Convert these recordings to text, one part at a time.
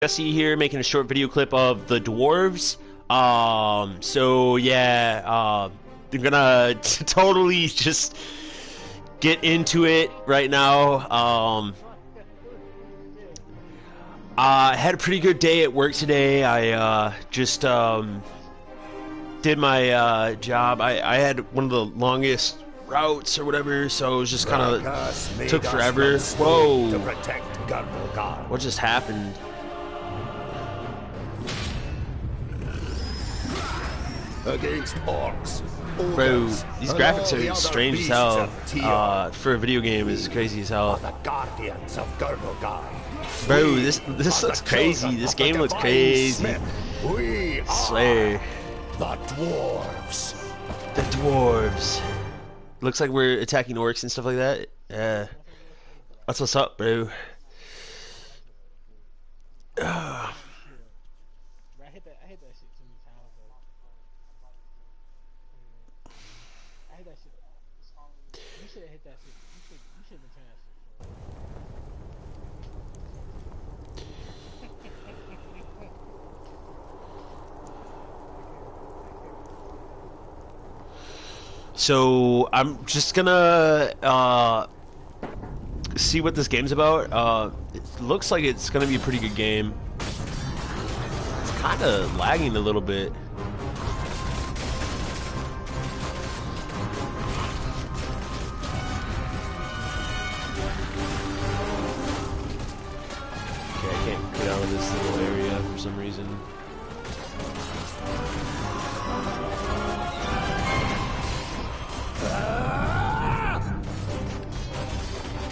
Jesse here, making a short video clip of the Dwarves. So yeah, I'm gonna totally just get into it right now. I had a pretty good day at work today. I just did my job. I had one of the longest routes or whatever, so it was just kind of took forever. Whoa! What just happened? Against orcs. Bro, these graphics are strange as hell. For a video game, is crazy as hell. The guardians of Bro, this looks crazy. This game looks crazy. We Slayer. the dwarves. The dwarves. Looks like we're attacking orcs and stuff like that. Yeah. That's what's up, bro. So I'm just gonna see what this game's about. It looks like it's gonna be a pretty good game. It's kind of lagging a little bit. Okay, I can't get out of this little area for some reason.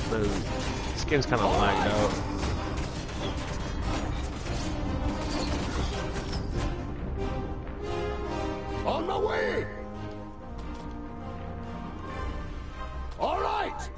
This game's kind of lagged out. On my way. All right.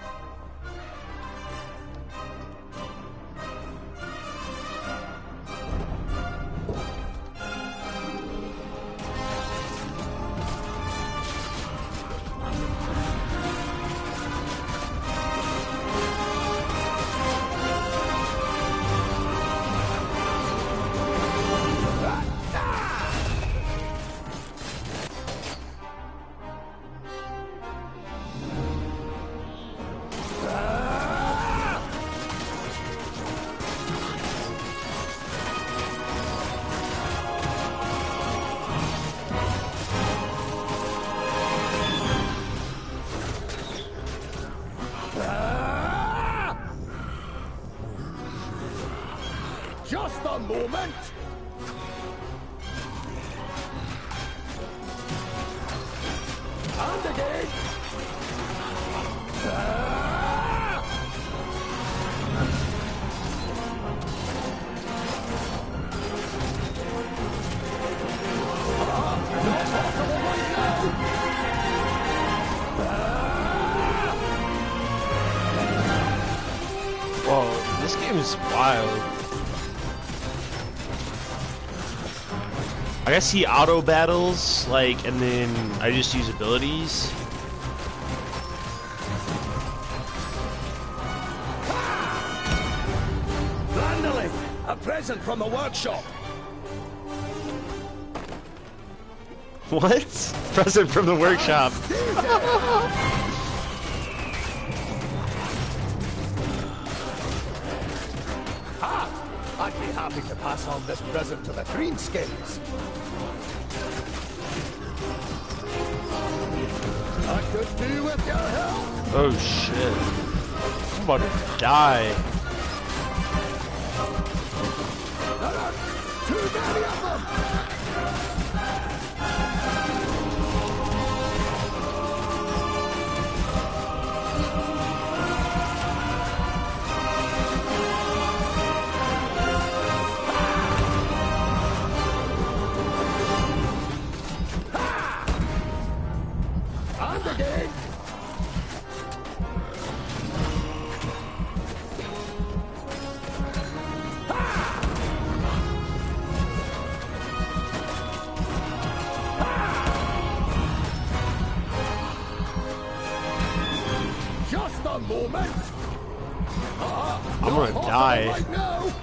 Just a moment. And again. Whoa, this game is wild. I guess he auto battles, like, and then I just use abilities. Landling, a present from the workshop. What? Present from the workshop. I'd be happy to pass on this present to the greenskins. I could do with your help. Oh shit. I'm about to die. There are too many of them. And again. Just a moment. I'm gonna die. Right now.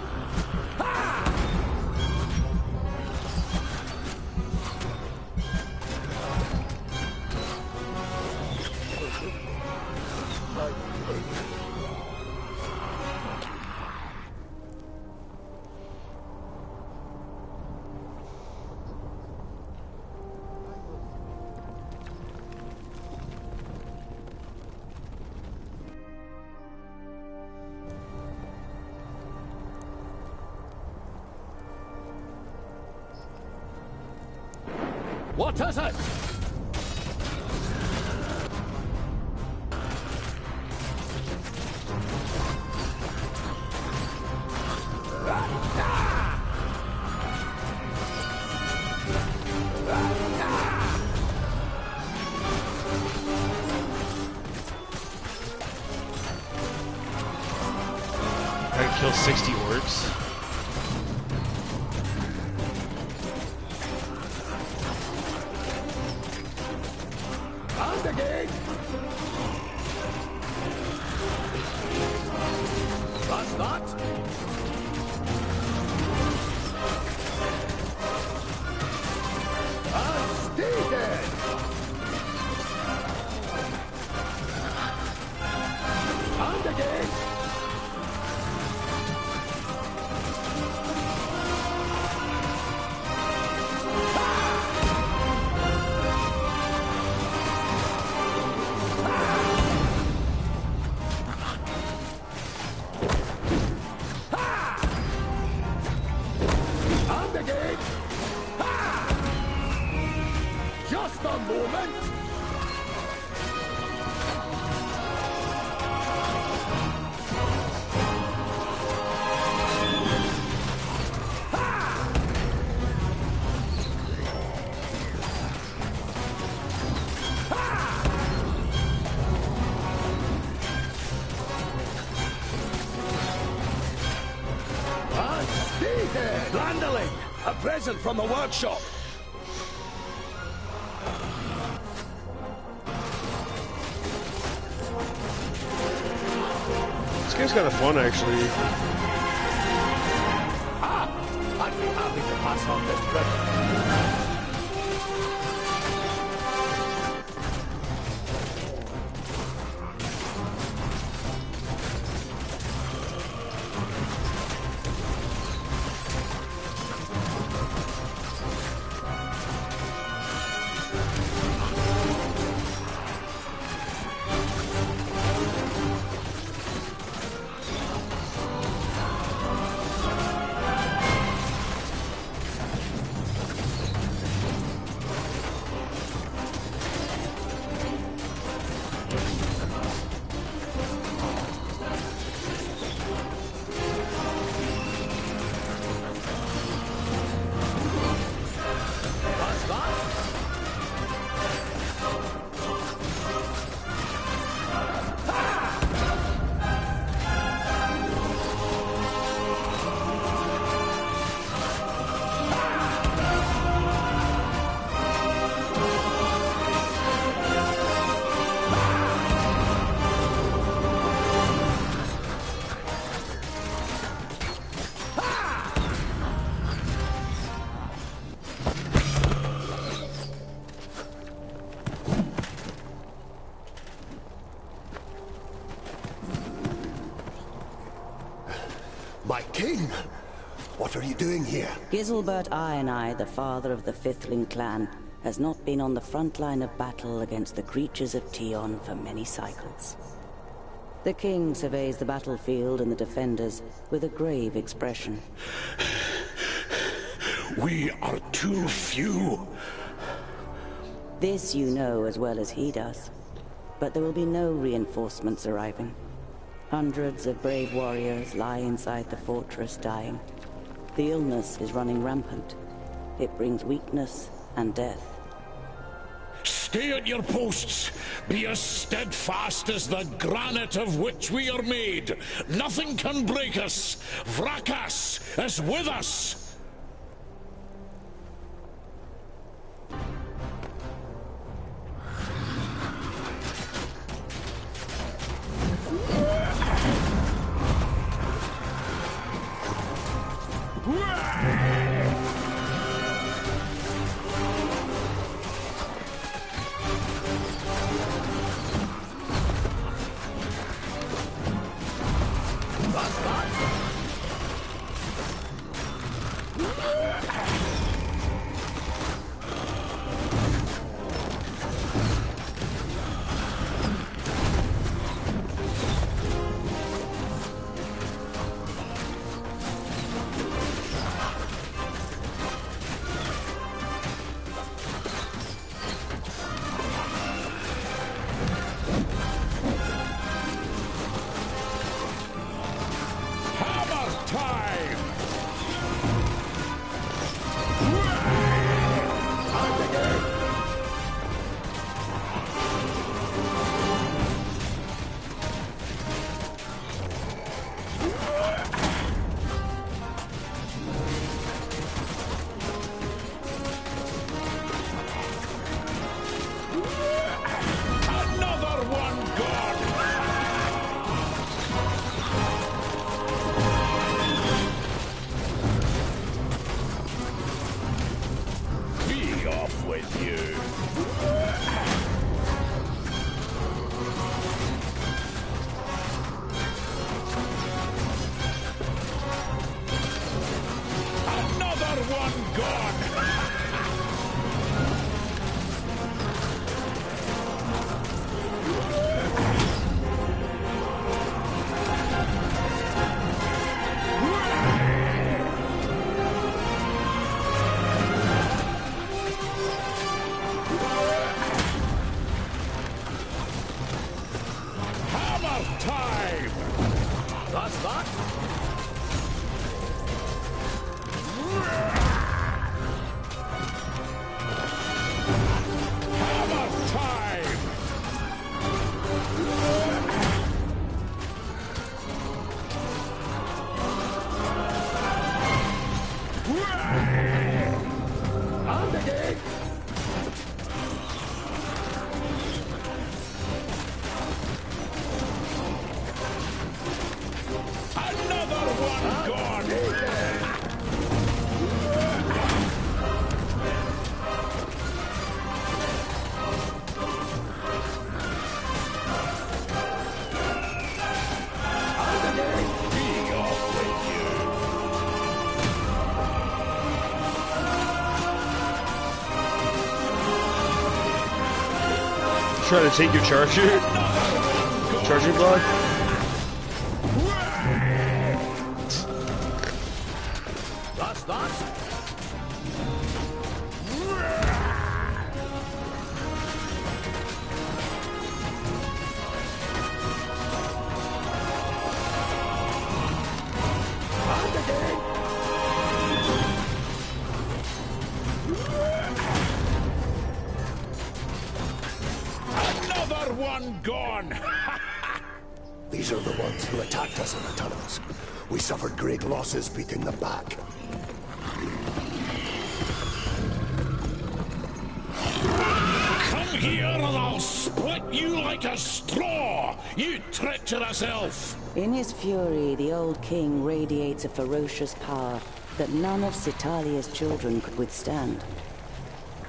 What is it? I can kill 60 orcs. On the gate! That's that! Unstated! On the gate! On the gate! Ha! Just a moment! Unstated! Landling! A present from the workshop! This game's kind of fun, actually. I'd be happy to pass on this present. My king! What are you doing here? Giselbert Ionai, the father of the Fifthling clan, has not been on the front line of battle against the creatures of Tion for many cycles. The king surveys the battlefield and the defenders with a grave expression. We are too few. This you know as well as he does. But there will be no reinforcements arriving. Hundreds of brave warriors lie inside the fortress dying. The illness is running rampant. It brings weakness and death. Stay at your posts. Be as steadfast as the granite of which we are made. Nothing can break us. Vrakas is with us. you. Another one gone! Hammer time! That's that. Hammer time! And again. Another one gone! Be off with you. Trying to take your charger. Charging block. That's that. And again. Another one gone! These are the ones who attacked us in the tunnels. We suffered great losses beating them back. Come here and I'll split you like a straw, you treacherous elf! In his fury, the old king radiates a ferocious power that none of Citalia's children could withstand.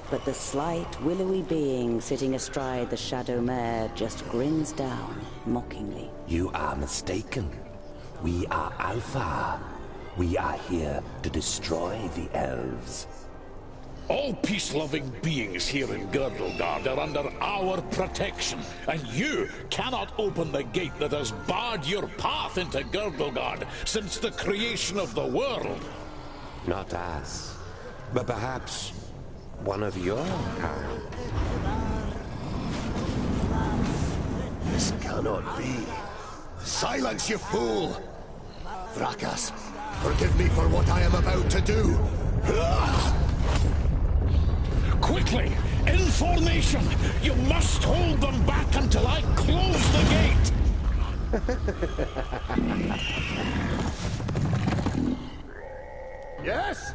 But the slight, willowy being sitting astride the shadow mare just grins down, mockingly. You are mistaken. We are Alpha. We are here to destroy the elves. All peace-loving beings here in Girdlegard are under our protection, and you cannot open the gate that has barred your path into Girdlegard since the creation of the world. Not us, but perhaps one of your kind. This cannot be. Silence, you fool! Vrakas, forgive me for what I am about to do. Quickly, in formation! You must hold them back until I close the gate! Yes?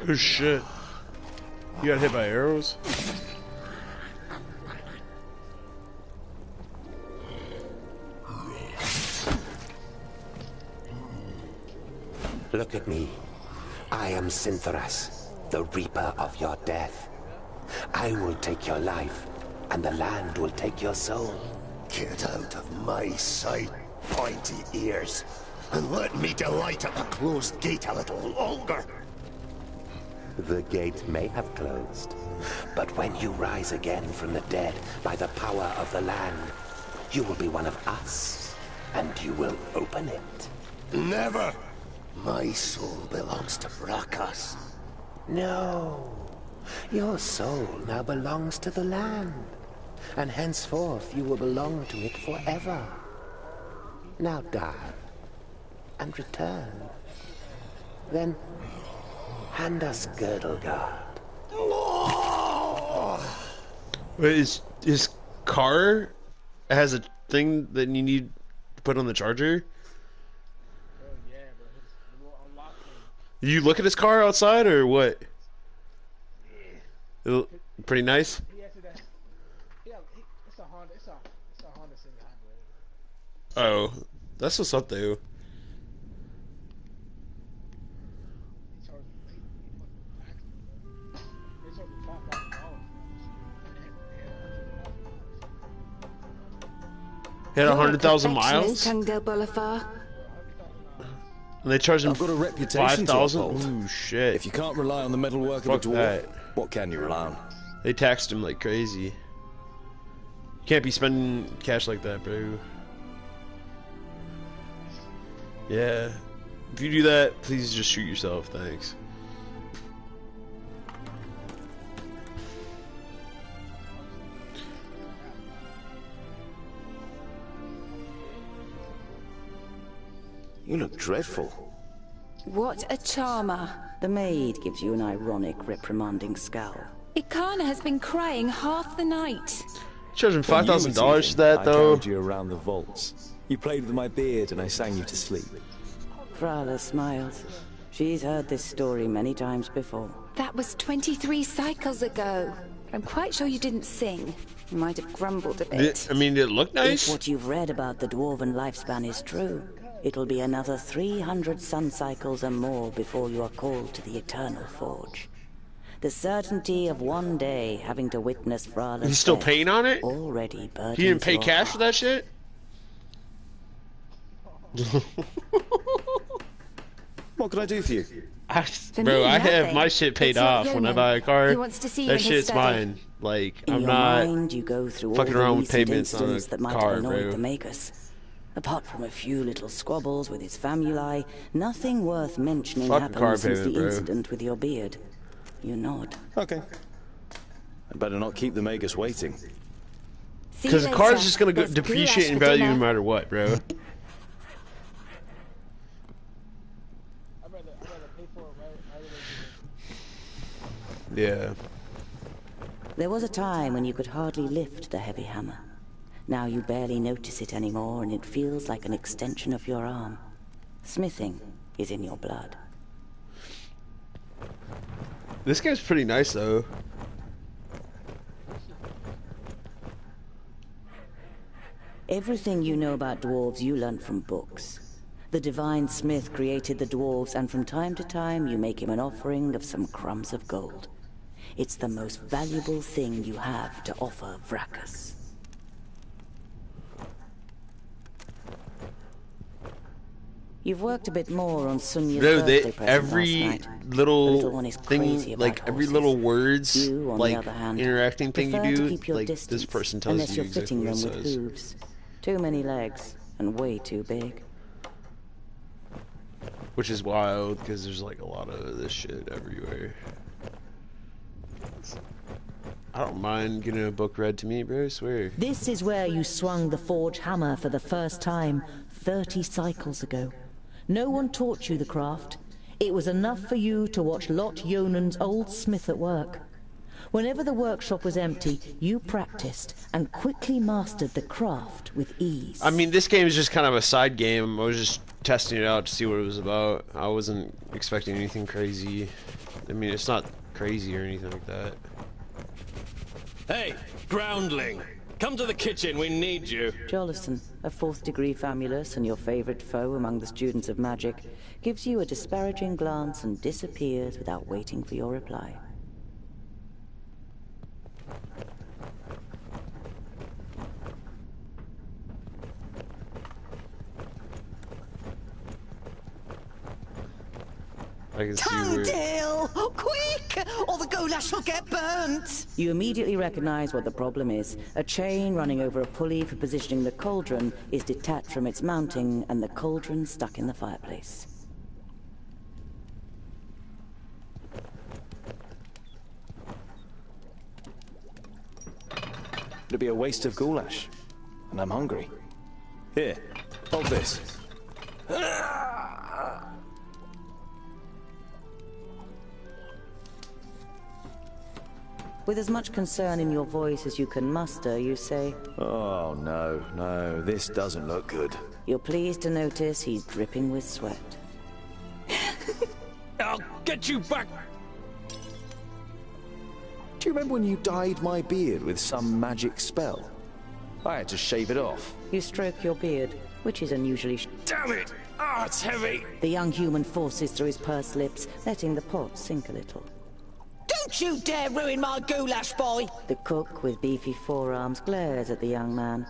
Oh shit. You got hit by arrows? Look at me. I am Syntheras, the Reaper of your death. I will take your life, and the land will take your soul. Get out of my sight, pointy ears, and let me delight at the closed gate a little longer. The gate may have closed, but when you rise again from the dead by the power of the land, you will be one of us, and you will open it. Never! My soul belongs to Brakas. No. Your soul now belongs to the land, and henceforth you will belong to it forever. Now die, and return. Then hand us Girdlegard. Wait, his car has a thing that you need to put on the charger? Did you look at his car outside or what? Pretty nice. Oh, that's what's up though. Hit 100,000 miles, and they charge him I've got a reputation 5,000. to uphold. Ooh, shit! If you can't rely on the metalwork Fuck of a dwarf, that. what can you rely on? They taxed him like crazy. You can't be spending cash like that, bro. Yeah. If you do that, please just shoot yourself. Thanks. You look dreadful. What a charmer. The maid gives you an ironic, reprimanding scowl. Ikana has been crying half the night. Charging When you were $5,000 for that teething, I though. carried you around the vaults. You played with my beard and I sang you to sleep. Frala smiles. She's heard this story many times before. That was 23 cycles ago. I'm quite sure you didn't sing. You might have grumbled a bit. I mean, it looked If nice. what you've read about the dwarven lifespan is true, it'll be another 300 sun cycles and more before you are called to the Eternal Forge. The certainty of one day having to witness Frala's He's still death paying on it? already burdens He didn't pay your cash for that heart. shit? What can I do for you? Bro, I have nothing. my shit paid It's your off when I yeoman. buy a car. He wants to see you That in his shit's study. mine. Like, In I'm your not mind, you go through fucking all the around with recent payments on a incidents that might car, have annoyed bro. the Magus. Apart from a few little squabbles with his famuli, nothing worth mentioning Fuck a happened car since payment, the bro. incident with your beard. You nod. Okay. I'd better not keep the Magus waiting. See you Because the later. car's just gonna go There's depreciate goulash in for value no dinner. matter what, bro. Yeah. There was a time when you could hardly lift the heavy hammer. Now you barely notice it anymore, and it feels like an extension of your arm. Smithing is in your blood. This game's pretty nice though. Everything you know about dwarves you learnt from books. The divine smith created the dwarves, and from time to time you make him an offering of some crumbs of gold. It's the most valuable thing you have to offer Vrakas. You've worked a bit more on Sunya's Bro, birthday they, present every last night. The little little one is thing, crazy about like every horses. little words, You, on the like other hand, interacting thing you prefer to do, keep your like distance, this person tells unless you you're exactly fitting what them it with says. hooves. Too many legs, and way too big. Which is wild, because there's like a lot of this shit everywhere. I don't mind getting a book read to me, bro, I swear. This is where you swung the forge hammer for the first time 30 cycles ago. No one taught you the craft. It was enough for you to watch Lot Yonan's old smith at work. Whenever the workshop was empty, you practiced and quickly mastered the craft with ease. I mean, this game is just kind of a side game. I was just testing it out to see what it was about. I wasn't expecting anything crazy. I mean, it's not crazy or anything like that. Hey, groundling! Come to the kitchen, we need you. Jolison, a 4th degree famulus and your favorite foe among the students of magic, gives you a disparaging glance and disappears without waiting for your reply. I can see where... Tangdale! Quick! Or the goulash will get burnt! You immediately recognize what the problem is. A chain running over a pulley for positioning the cauldron is detached from its mounting, and the cauldron stuck in the fireplace. It'd be a waste of goulash. And I'm hungry. Here, hold this. With as much concern in your voice as you can muster, you say, Oh, no, this doesn't look good. you're pleased to notice he's dripping with sweat. I'll get you back! Do you remember when you dyed my beard with some magic spell? I had to shave it off. You stroke your beard, which is unusually Damn it! Ah, it's heavy! The young human forces through his pursed lips, letting the pot sink a little. Don't you dare ruin my goulash, boy! The cook, with beefy forearms, glares at the young man.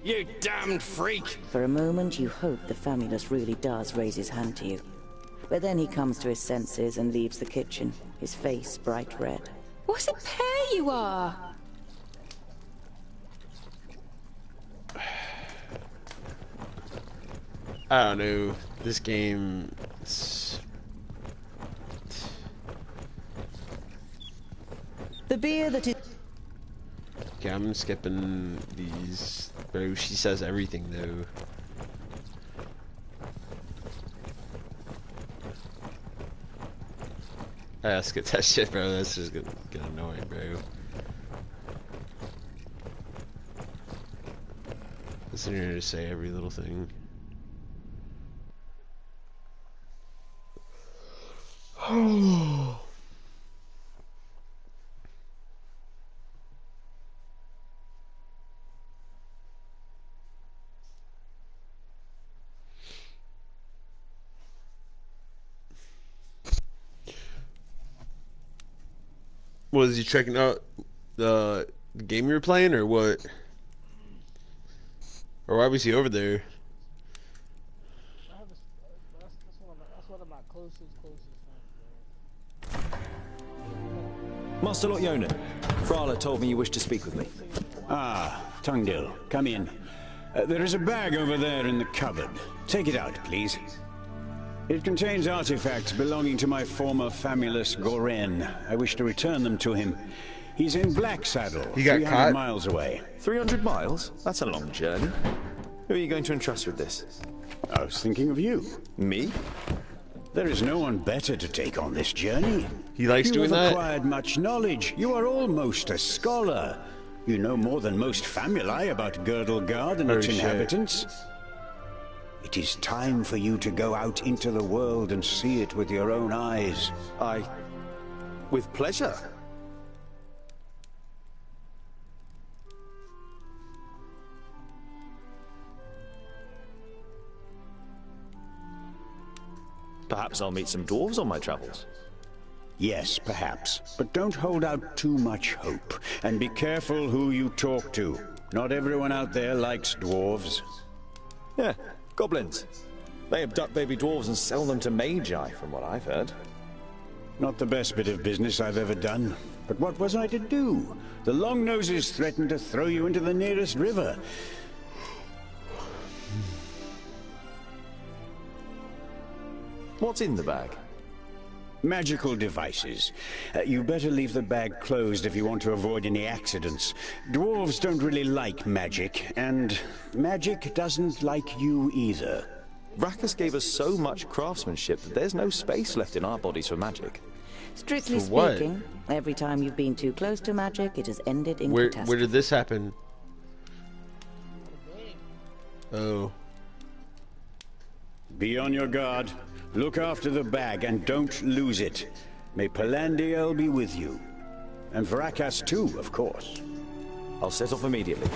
You damned freak! For a moment, you hope the famulus really does raise his hand to you. But then he comes to his senses and leaves the kitchen, his face bright red. What a pair you are! I don't know. This game... The beer that is... Okay, I'm skipping these. Bro, she says everything, though. I skip that shit, bro. That's just gonna get annoying, bro. Listen here to say every little thing. Was he checking out the game you were playing, or what? Or why was he over there? That's one of my closest friends, bro. Master Lot Yonan, Frala told me you wished to speak with me. Ah, Tungdil, come in. There is a bag over there in the cupboard. Take it out, please. It contains artifacts belonging to my former famulus Goren. I wish to return them to him. He's in Black Saddle, He got 300 caught? miles away. 300 miles? That's a long journey. Who are you going to entrust with this? I was thinking of you. Me? There is no one better to take on this journey. He likes you doing have that? acquired much knowledge. You are almost a scholar. You know more than most famuli about Girdlegard and Oh, its shit. inhabitants. It is time for you to go out into the world and see it with your own eyes. With pleasure. Perhaps I'll meet some dwarves on my travels. Yes, perhaps. But don't hold out too much hope. And be careful who you talk to. Not everyone out there likes dwarves. Yeah, goblins. They abduct baby dwarves and sell them to magi, from what I've heard. Not the best bit of business I've ever done. But what was I to do? The Longnoses threatened to throw you into the nearest river. What's in the bag? Magical devices. You better leave the bag closed if you want to avoid any accidents. Dwarves don't really like magic, and magic doesn't like you either. Rakus gave us so much craftsmanship that there's no space left in our bodies for magic. Strictly For what? speaking, every time you've been too close to magic, it has ended in Where catastrophe. did this happen? Oh. Be on your guard. Look after the bag and don't lose it. May Palandiel be with you. And Vrakas too, of course. I'll set off immediately.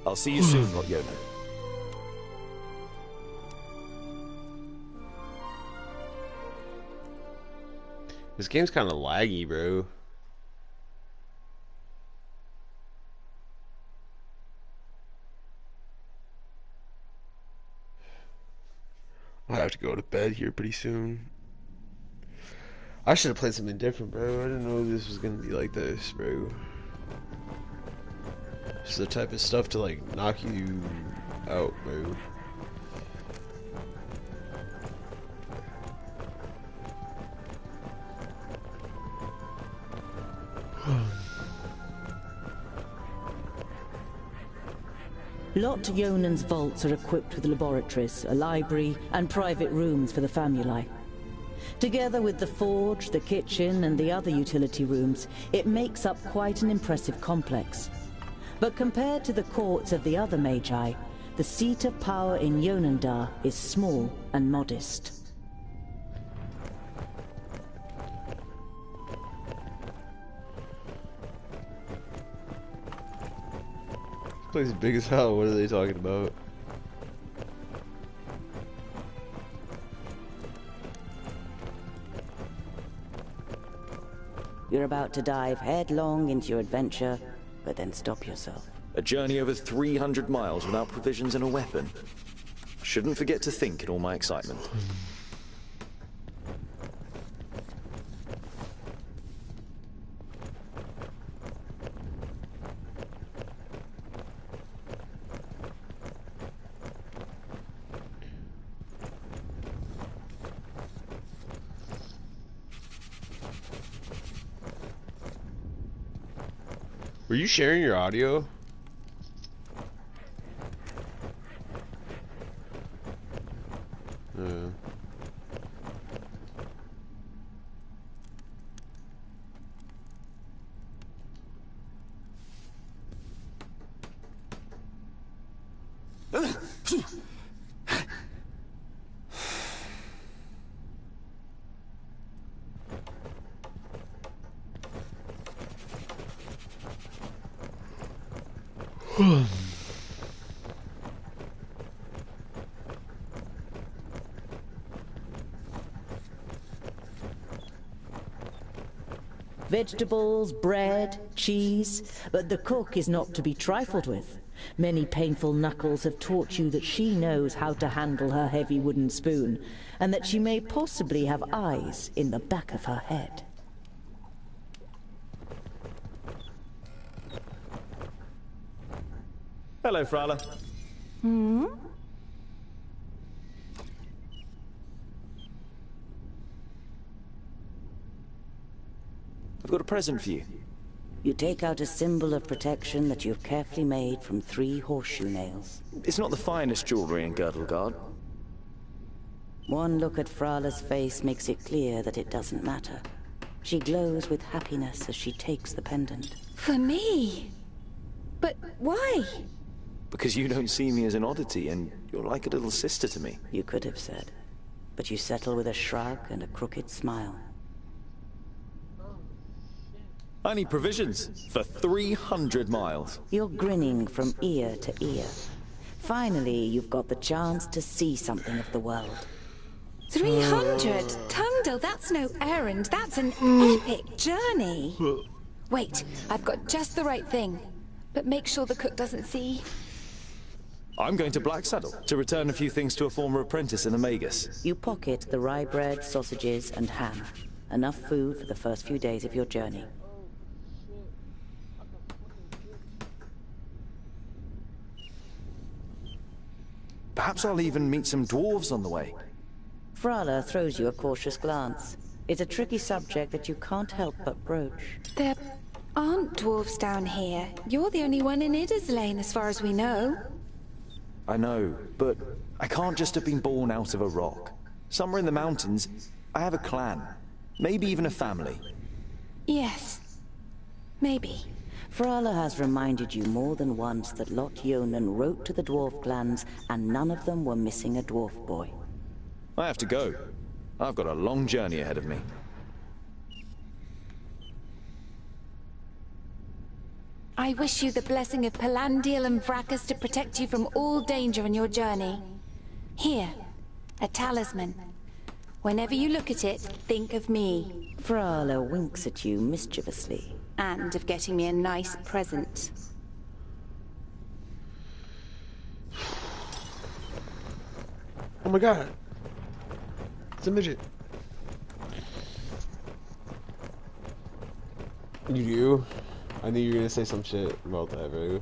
I'll see you soon, Lot Yonan. This game's kind of laggy, bro. I have to go to bed here pretty soon. I should have played something different, bro. I didn't know this was gonna be like this, bro. This is the type of stuff to like knock you out, bro. Lot Yonan's vaults are equipped with laboratories, a library, and private rooms for the famuli. Together with the forge, the kitchen, and the other utility rooms, it makes up quite an impressive complex. But compared to the courts of the other magi, the seat of power in Yonandar is small and modest. This place is big as hell. What are they talking about? You're about to dive headlong into your adventure, but then stop yourself. A journey over 300 miles without provisions and a weapon. Shouldn't forget to think in all my excitement. Were you sharing your audio? Vegetables, bread, cheese, but the cook is not to be trifled with. Many painful knuckles have taught you that she knows how to handle her heavy wooden spoon, and that she may possibly have eyes in the back of her head. Hello, Frala. Hmm? I've got a present for you. You take out a symbol of protection that you've carefully made from 3 horseshoe nails. It's not the finest jewelry in Girdlegard. One look at Frala's face makes it clear that it doesn't matter. She glows with happiness as she takes the pendant. For me? But why? Because you don't see me as an oddity, and you're like a little sister to me. You could have said, but you settle with a shrug and a crooked smile. I need provisions for 300 miles. You're grinning from ear to ear. Finally, you've got the chance to see something of the world. 300? Tungdil, that's no errand. That's an epic journey. Wait, I've got just the right thing. But make sure the cook doesn't see. I'm going to Blacksaddle to return a few things to a former apprentice in the Magus. You pocket the rye bread, sausages, and ham. Enough food for the first few days of your journey. Perhaps I'll even meet some dwarves on the way. Frala throws you a cautious glance. It's a tricky subject that you can't help but broach. There aren't dwarves down here. You're the only one in Idaslane, as far as we know. I know, but I can't just have been born out of a rock. Somewhere in the mountains, I have a clan. Maybe even a family. Yes. Maybe. Frala has reminded you more than once that Lot Yonan wrote to the dwarf clans, and none of them were missing a dwarf boy. I have to go. I've got a long journey ahead of me. I wish you the blessing of Palandial and Vracus to protect you from all danger on your journey. Here, a talisman. Whenever you look at it, think of me. Frala winks at you mischievously. And of getting me a nice present. Oh my god. It's a midget. You do? I knew you were gonna say some shit about that, bro.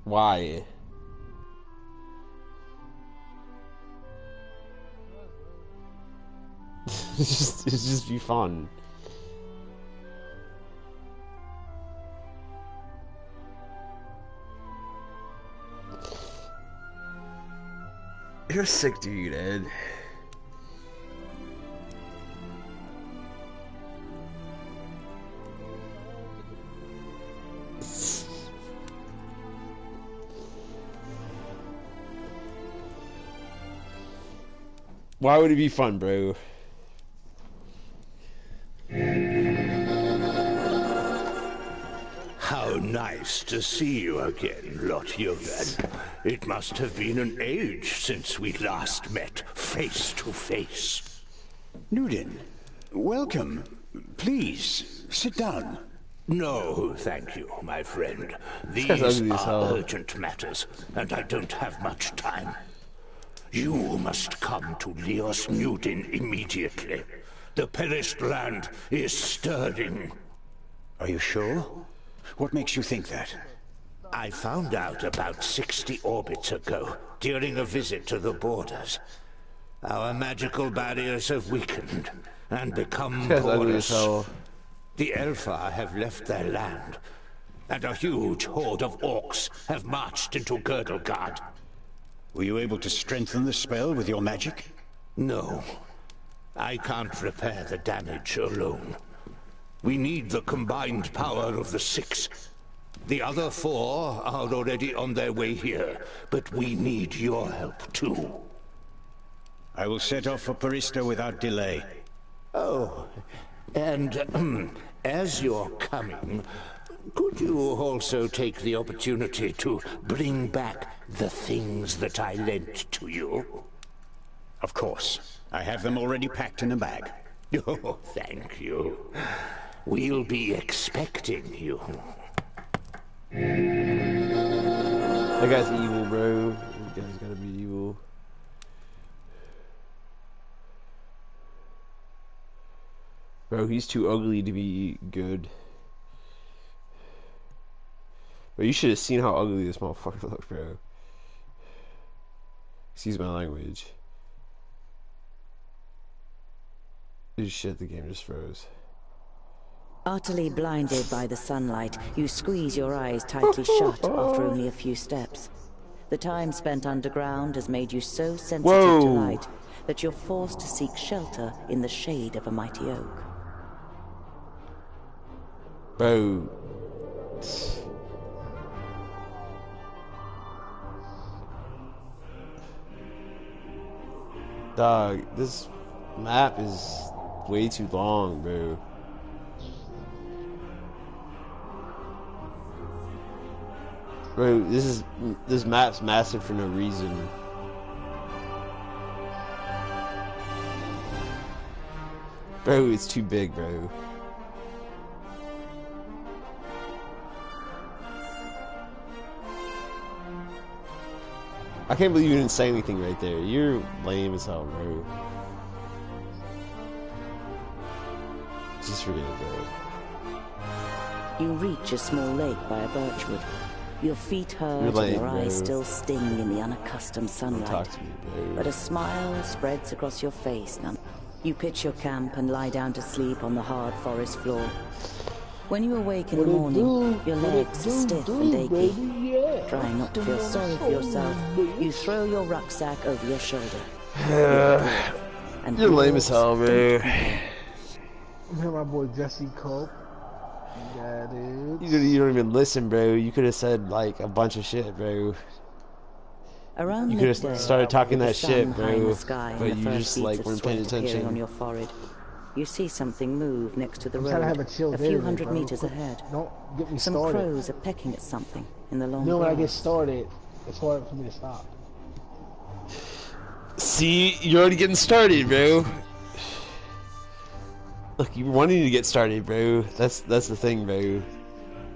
Why? it's just be fun. You're a sick dude, Ed. Why would it be fun, bro? How nice to see you again, Lot Yonan. It must have been an age since we last met face to face. Nudin, welcome. Please, sit down. No, thank you, my friend. These are urgent matters, and I don't have much time. You must come to Leos Nudin immediately. The perished land is stirring. Are you sure? What makes you think that? I found out about 60 orbits ago, during a visit to the borders. Our magical barriers have weakened and become porous. The Elfar have left their land, and a huge horde of orcs have marched into Girdlegard. Were you able to strengthen the spell with your magic? No. I can't repair the damage alone. We need the combined power of the 6. The other 4 are already on their way here, but we need your help too. I will set off for Parista without delay. Oh, and as you're coming, could you also take the opportunity to bring back the things that I lent to you? Of course. I have them already packed in a bag. Oh, thank you. We'll be expecting you. That guy's evil, bro. That guy's gotta be evil. Bro, he's too ugly to be good. But you should have seen how ugly this motherfucker looked, bro. Excuse my language. Shit, the game just froze. Utterly blinded by the sunlight, you squeeze your eyes tightly shut after only a few steps. The time spent underground has made you so sensitive to light that you're forced to seek shelter in the shade of a mighty oak. Bro. Dog, this map is way too long, bro. Bro, this map's massive for no reason. Bro, it's too big, bro. I can't believe you didn't say anything right there. You're lame as hell, bro. Just forget it, bro. You reach a small lake by a birchwood. Your feet hurt and your eyes still sting in the unaccustomed sunlight. Talk to me, bro. But a smile spreads across your face now. You pitch your camp and lie down to sleep on the hard forest floor. When you awake in the morning, your legs are stiff and achy. Trying not to feel sorry for yourself, you throw your rucksack over your shoulder. And you're lame as hell, bro. I'm here, my boy Jesse Culp. Yeah, dude. You don't even listen, bro. You could have said like a bunch of shit, bro. Around You could have midday, started talking with that the sun shit, high in bro. the sky But and the you first just beads like of weren't paying sweat appearing on attention. your forehead, you see something move next to the I'm trying to have road, a chill a day few today, hundred bro. meters ahead. Don't get me Some started. crows are pecking at something in the long You know, when I get grass. started, it's hard for me to stop. See, you're already getting started, bro. Look, you're wanting to get started, bro. That's the thing, bro.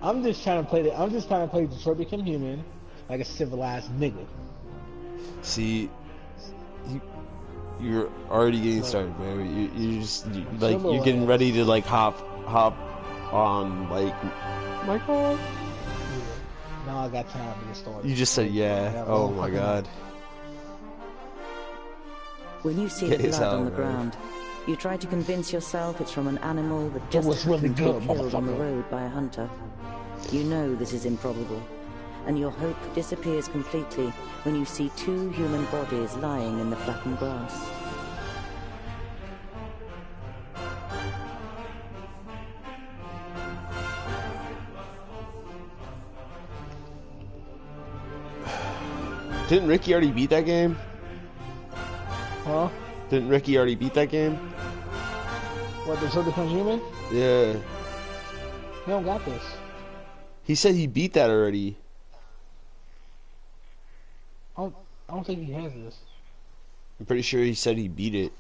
I'm just trying to play I'm just trying to play Detroit Become Human like a civilized nigga. See, you're already getting started, bro. You just like you're getting ready to like hop on like. My God. Yeah. Now I got time to get started. You just said yeah. Oh my God. When you see Get the his blood out, on the bro. ground, you try to convince yourself it's from an animal that just was really happened to be good, killed on the motherfucker. road by a hunter. You know this is improbable, and your hope disappears completely when you see two human bodies lying in the flattened grass. Didn't Ricky already beat that game? Huh? Didn't Ricky already beat that game? What, Detroit Become Human? Yeah. He don't got this. He said he beat that already. I don't think he has this. I'm pretty sure he said he beat it.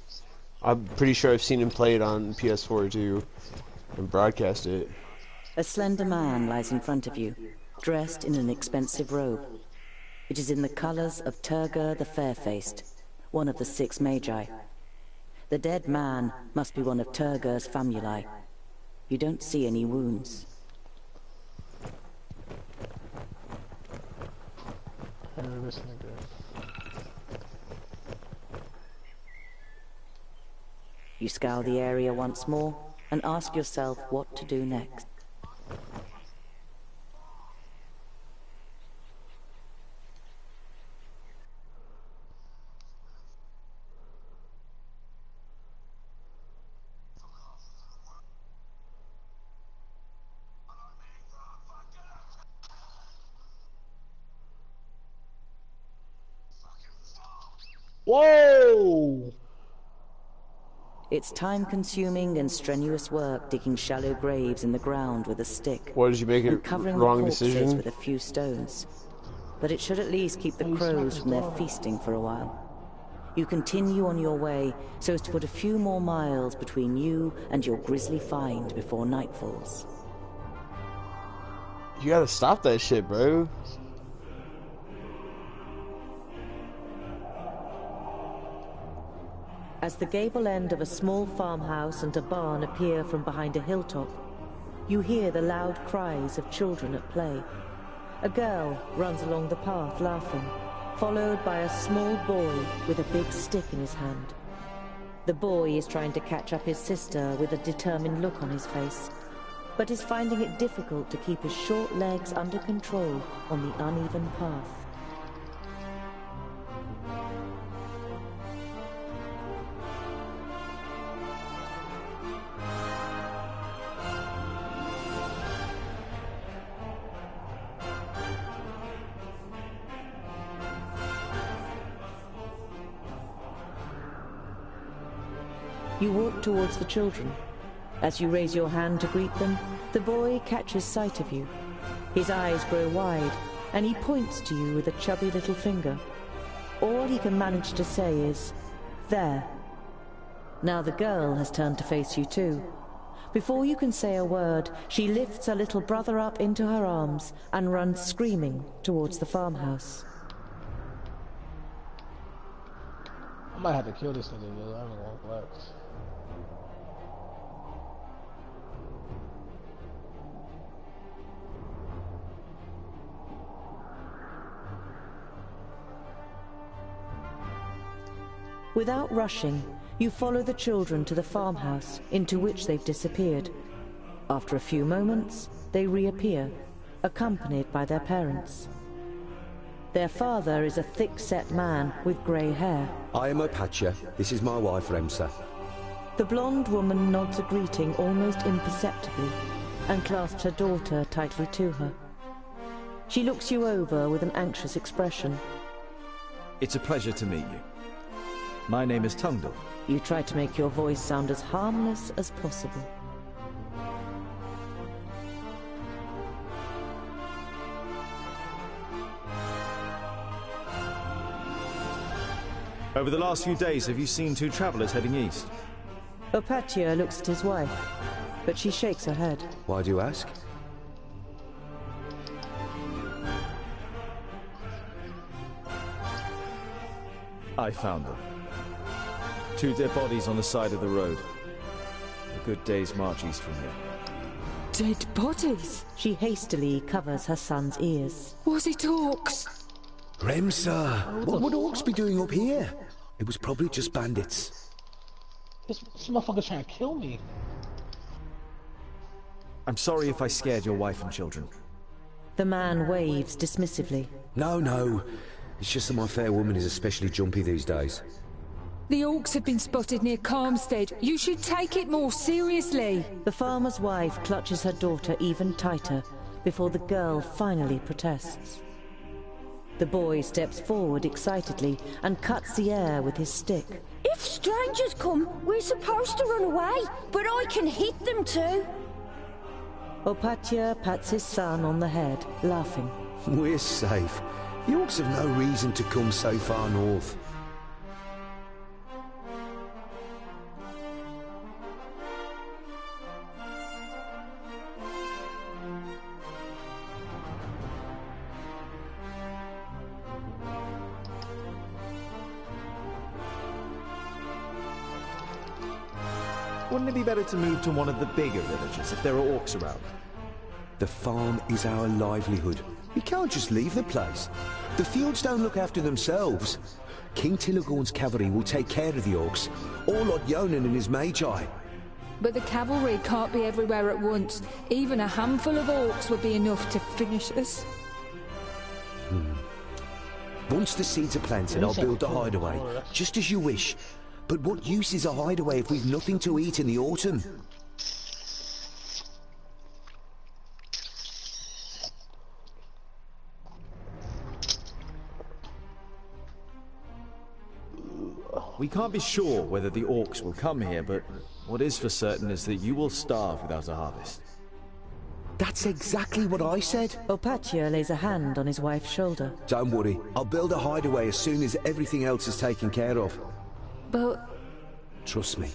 I'm pretty sure I've seen him play it on PS4 too, and broadcast it. A slender man lies in front of you, dressed in an expensive robe. It is in the colors of Turgur the Fair-Faced, one of the 6 Magi. The dead man must be one of Turgur's famuli. You don't see any wounds. This nigga. You scour the area once more and ask yourself what to do next. Whoa! It's time-consuming and strenuous work digging shallow graves in the ground with a stick. What, did you make and a covering wrong the corpses decision? with a few stones. But it should at least keep the crows from their feasting for a while. You continue on your way so as to put a few more miles between you and your grisly find before night falls. You gotta stop that shit, bro. As the gable end of a small farmhouse and a barn appear from behind a hilltop, you hear the loud cries of children at play. A girl runs along the path laughing, followed by a small boy with a big stick in his hand. The boy is trying to catch up his sister with a determined look on his face, but is finding it difficult to keep his short legs under control on the uneven path. You walk towards the children. As you raise your hand to greet them, the boy catches sight of you. His eyes grow wide, and he points to you with a chubby little finger. All he can manage to say is, "There." Now the girl has turned to face you too. Before you can say a word, she lifts her little brother up into her arms and runs screaming towards the farmhouse. I might have to kill this nigga, yo. I don't know what works. Without rushing, you follow the children to the farmhouse, into which they've disappeared. After a few moments, they reappear, accompanied by their parents. Their father is a thick-set man with grey hair. I am Opacha. This is my wife, Remsa. The blonde woman nods a greeting almost imperceptibly and clasps her daughter tightly to her. She looks you over with an anxious expression. It's a pleasure to meet you. My name is Tungdal. You tried to make your voice sound as harmless as possible. Over the last few days, have you seen two travelers heading east? Opatia looks at his wife, but she shakes her head. Why do you ask? I found them. Two dead bodies on the side of the road. A good day's march east from here. Dead bodies? She hastily covers her son's ears. Was it orcs? Remsa, what would orcs be doing up here? It was probably just bandits. This motherfucker's trying to kill me. I'm sorry if I scared your wife and children. The man waves dismissively. No. It's just that my fair woman is especially jumpy these days. The orcs have been spotted near Calmstead. You should take it more seriously. The farmer's wife clutches her daughter even tighter before the girl finally protests. The boy steps forward excitedly and cuts the air with his stick. If strangers come, we're supposed to run away, but I can hit them too. Opatia pats his son on the head, laughing. We're safe. The orcs have no reason to come so far north. Wouldn't it be better to move to one of the bigger villages if there are orcs around? The farm is our livelihood. We can't just leave the place. The fields don't look after themselves. King Tilagorn's cavalry will take care of the orcs, or Lord Yonan and his magi. But the cavalry can't be everywhere at once. Even a handful of orcs would be enough to finish us. Once the seeds are planted, I'll build a hideaway, just as you wish. But what use is a hideaway if we've nothing to eat in the autumn? We can't be sure whether the orcs will come here, but what is for certain is that you will starve without a harvest. That's exactly what I said. Opatia lays a hand on his wife's shoulder. Don't worry, I'll build a hideaway as soon as everything else is taken care of. But... Trust me,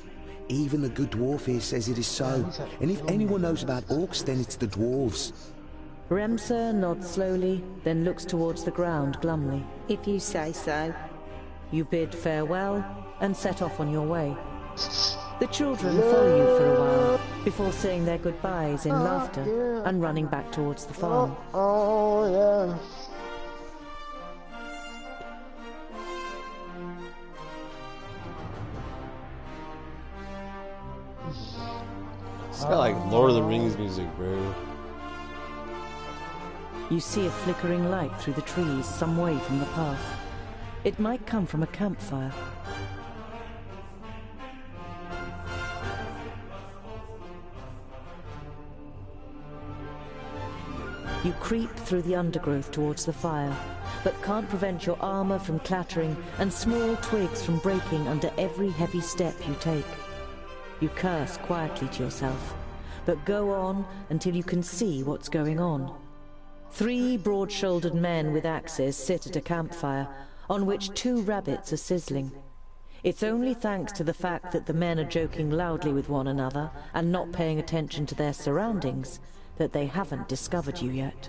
even the good dwarf here says it is so. And if anyone knows about orcs, then it's the dwarves. Remsa nods slowly, then looks towards the ground glumly. If you say so. You bid farewell and set off on your way. The children follow you for a while before saying their goodbyes in laughter and running back towards the farm. Oh, yeah. It's got like Lord of the Rings music, bro. You see a flickering light through the trees some way from the path. It might come from a campfire. You creep through the undergrowth towards the fire, but can't prevent your armor from clattering and small twigs from breaking under every heavy step you take. You curse quietly to yourself, but go on until you can see what's going on. 3 broad-shouldered men with axes sit at a campfire, on which 2 rabbits are sizzling. It's only thanks to the fact that the men are joking loudly with one another and not paying attention to their surroundings that they haven't discovered you yet.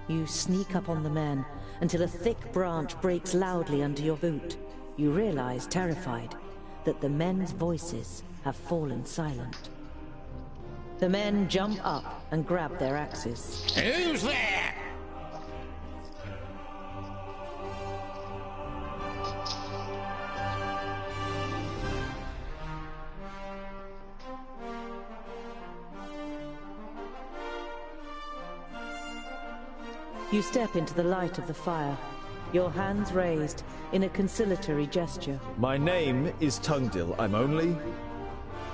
You sneak up on the men until a thick branch breaks loudly under your boot. You realize, terrified, that the men's voices have fallen silent. The men jump up and grab their axes. Who's there? You step into the light of the fire, your hands raised in a conciliatory gesture. My name is Tungdil. I'm only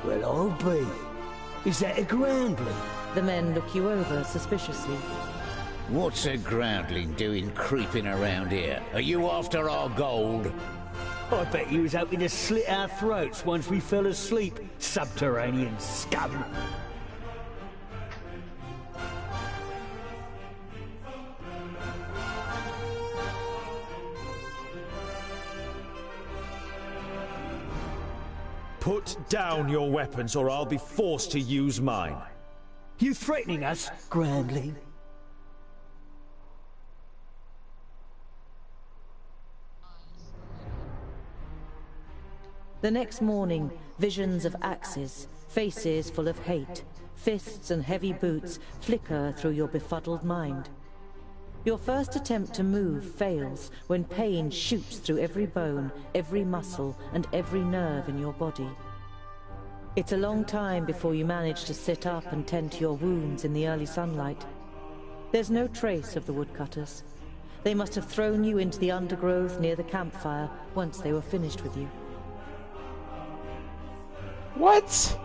Well, I'll be. Is that a groundling? The men look you over suspiciously. What's a groundling doing creeping around here? Are you after our gold? I bet you was hoping to slit our throats once we fell asleep, subterranean scum. Put down your weapons or I'll be forced to use mine. You threatening us, groundling? The next morning, visions of axes, faces full of hate, fists and heavy boots flicker through your befuddled mind. Your first attempt to move fails when pain shoots through every bone, every muscle, and every nerve in your body. It's a long time before you manage to sit up and tend to your wounds in the early sunlight. There's no trace of the woodcutters. They must have thrown you into the undergrowth near the campfire once they were finished with you. What?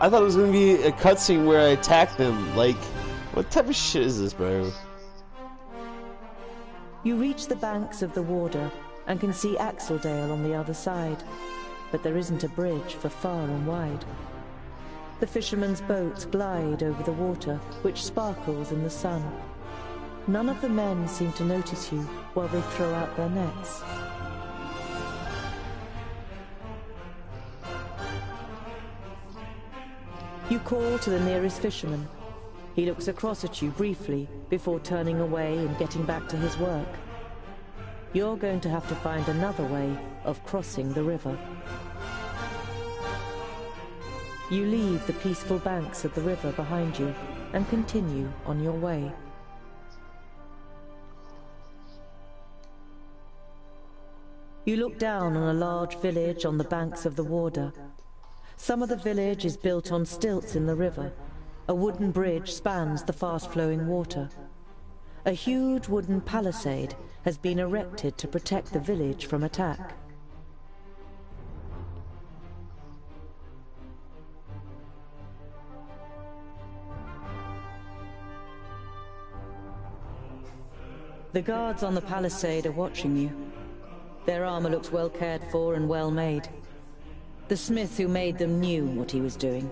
I thought it was gonna be a cutscene where I attack them. Like, what type of shit is this, bro? You reach the banks of the Warder and can see Axeldale on the other side, but there isn't a bridge for far and wide. The fishermen's boats glide over the water, which sparkles in the sun. None of the men seem to notice you while they throw out their nets. You call to the nearest fisherman. He looks across at you briefly before turning away and getting back to his work. You're going to have to find another way of crossing the river. You leave the peaceful banks of the river behind you and continue on your way. You look down on a large village on the banks of the Warder. Some of the village is built on stilts in the river. A wooden bridge spans the fast-flowing water. A huge wooden palisade has been erected to protect the village from attack. The guards on the palisade are watching you. Their armor looks well cared for and well made. The smith who made them knew what he was doing.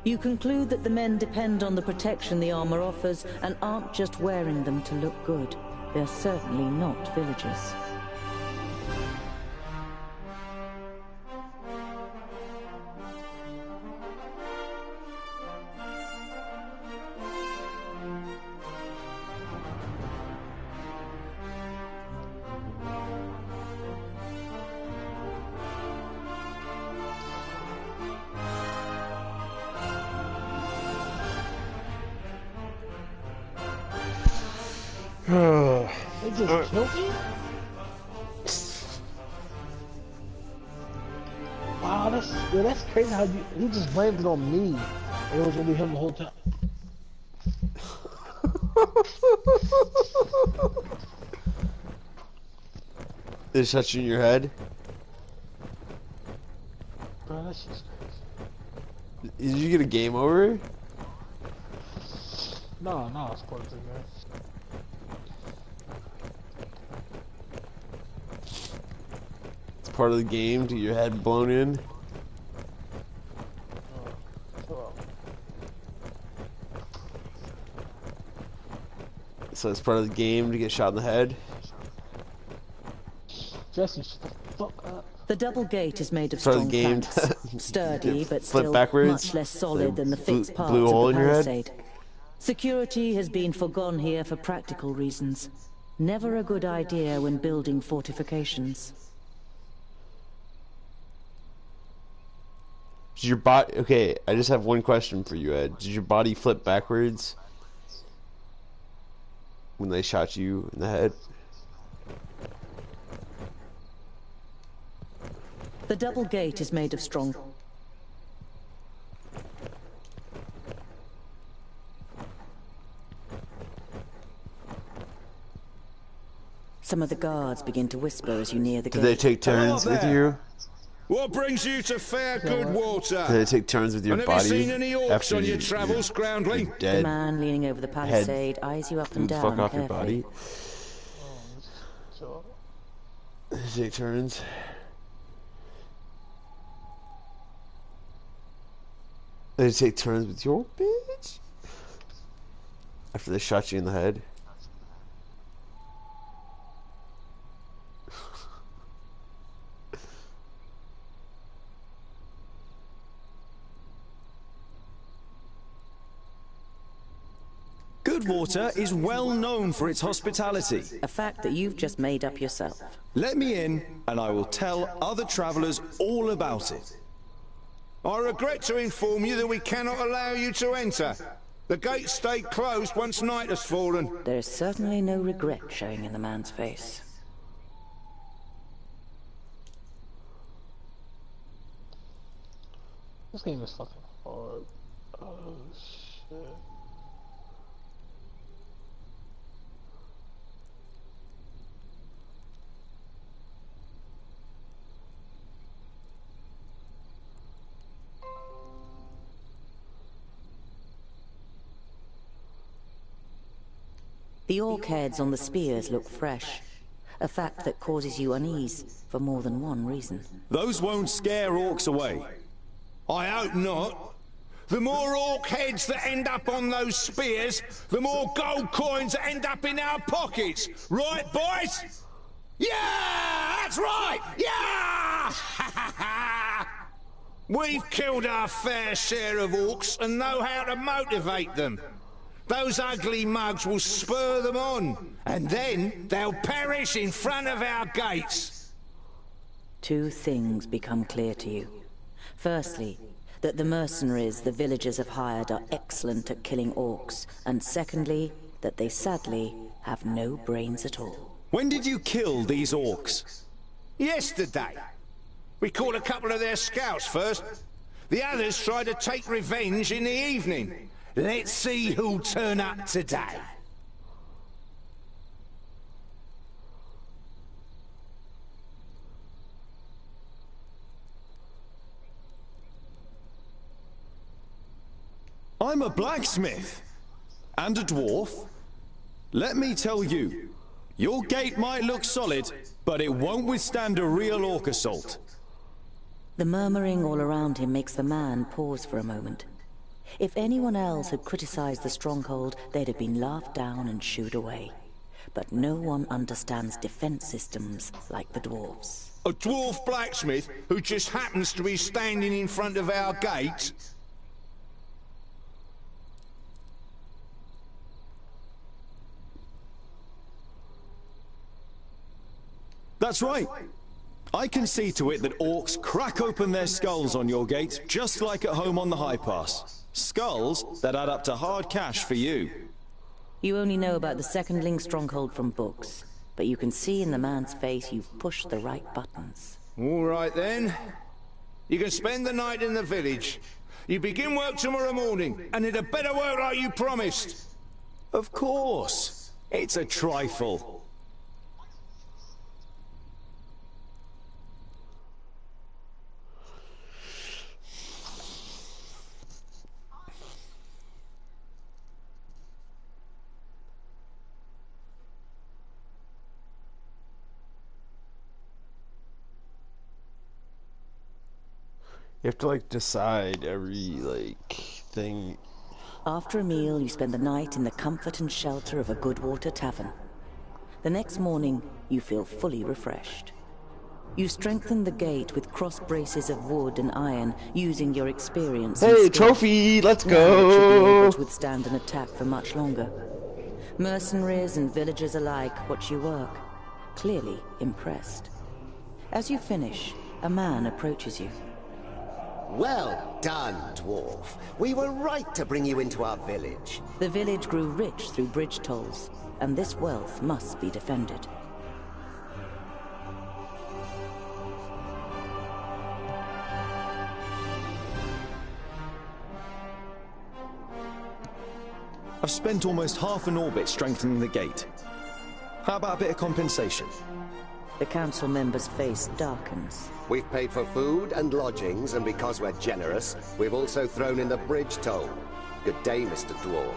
You conclude that the men depend on the protection the armor offers and aren't just wearing them to look good. They're certainly not villagers. They just killed me? Wow, that's crazy how he just blamed it on me. It was gonna be him the whole time. They shot you in your head? Bro, that's just crazy. Did you get a game over? No, it's part of the game. It's part of the game to get your head blown in? So it's part of the game to get shot in the head? Jesse, shut the fuck up. The double gate is made of Part of strong the game planks, sturdy but still backwards, much less solid than the fixed parts blue of hole the in your head? palisade. Security has been forgone here for practical reasons. Never a good idea when building fortifications. Did your body... Okay, I just have one question for you, Ed. Did your body flip backwards when they shot you in the head? The double gate is made of strong... Some of the guards begin to whisper as you near the gate. Did they take turns with you? What brings you to fair good Can water? they take turns with your And body? have you seen any orcs after on your you- travels, Groundling? you're dead? The man leaning over the palisade eyes you up and Who the down fuck off your carefully. body? They take turns. They take turns with your bitch? After they shot you in the head? Goodwater is well known for its hospitality. A fact that you've just made up yourself. Let me in, and I will tell other travelers all about it. I regret to inform you that we cannot allow you to enter. The gates stay closed once night has fallen. There is certainly no regret showing in the man's face. This game is fucking hard. Oh shit. The orc heads on the spears look fresh, a fact that causes you unease for more than one reason. Those won't scare orcs away. I hope not. The more orc heads that end up on those spears, the more gold coins that end up in our pockets. Right, boys? Yeah! That's right! Yeah! We've killed our fair share of orcs and know how to motivate them. Those ugly mugs will spur them on, and then they'll perish in front of our gates. Two things become clear to you. Firstly, that the mercenaries the villagers have hired are excellent at killing orcs, and secondly, that they sadly have no brains at all. When did you kill these orcs? Yesterday. We caught a couple of their scouts first. The others tried to take revenge in the evening. Let's see who'll turn up today. I'm a blacksmith. And a dwarf. Let me tell you, your gate might look solid, but it won't withstand a real orc assault. The murmuring all around him makes the man pause for a moment. If anyone else had criticized the stronghold, they'd have been laughed down and shooed away. But no one understands defense systems like the dwarves. A dwarf blacksmith who just happens to be standing in front of our gate? That's right. I can see to it that orcs crack open their skulls on your gate, just like at home on the High Pass. Skulls that add up to hard cash for you. You only know about the secondling stronghold from books, but you can see in the man's face you've pushed the right buttons. All right then. You can spend the night in the village. You begin work tomorrow morning, and it'd better work like you promised. Of course. It's a trifle. You have to like decide every thing. After a meal, you spend the night in the comfort and shelter of a Goodwater tavern. The next morning, you feel fully refreshed. You strengthen the gate with cross braces of wood and iron, using your experience. Hey, trophy! Let's Now it should be able go! to withstand an attack for much longer. Mercenaries and villagers alike watch you work, clearly impressed. As you finish, a man approaches you. Well done, dwarf. We were right to bring you into our village. The village grew rich through bridge tolls, and this wealth must be defended. I've spent almost half an orbit strengthening the gate. How about a bit of compensation? The council member's face darkens. We've paid for food and lodgings, and because we're generous, we've also thrown in the bridge toll. Good day, Mr. Dwarf.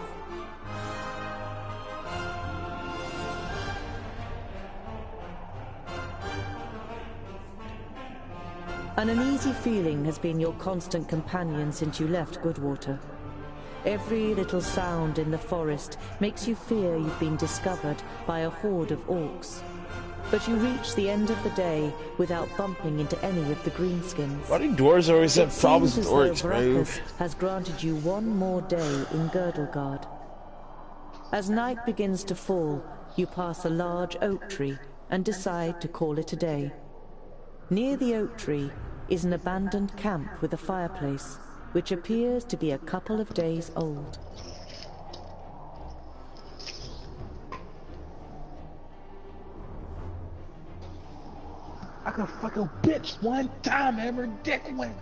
An uneasy feeling has been your constant companion since you left Goodwater. Every little sound in the forest makes you fear you've been discovered by a horde of orcs. But you reach the end of the day without bumping into any of the greenskins. Why do dwarves always have problems with orcs, bro? Vrakas has granted you one more day in Girdlegard. As night begins to fall, you pass a large oak tree and decide to call it a day. Near the oak tree is an abandoned camp with a fireplace, which appears to be a couple of days old. I could fuck a bitch one time every dick win.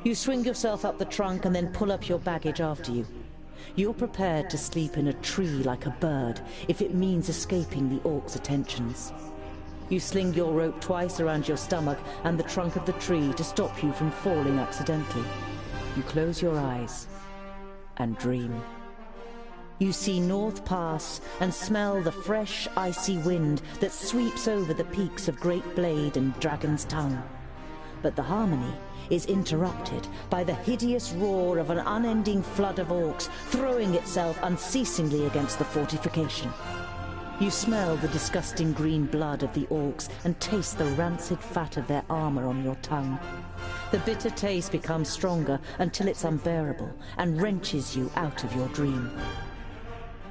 You swing yourself up the trunk and then pull up your baggage after you. You're prepared to sleep in a tree like a bird if it means escaping the orcs' attentions. You sling your rope twice around your stomach and the trunk of the tree to stop you from falling accidentally. You close your eyes and dream. You see North Pass and smell the fresh, icy wind that sweeps over the peaks of Great Blade and Dragon's Tongue. But the harmony is interrupted by the hideous roar of an unending flood of orcs throwing itself unceasingly against the fortification. You smell the disgusting green blood of the orcs and taste the rancid fat of their armor on your tongue. The bitter taste becomes stronger until it's unbearable and wrenches you out of your dream.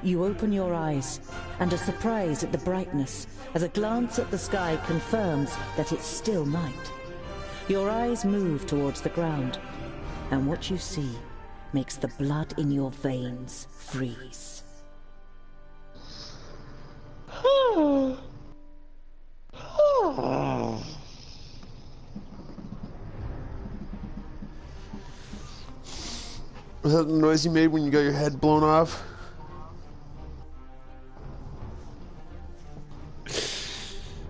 You open your eyes and are surprised at the brightness as a glance at the sky confirms that it's still night. Your eyes move towards the ground, and what you see makes the blood in your veins freeze. Was that the noise you made when you got your head blown off?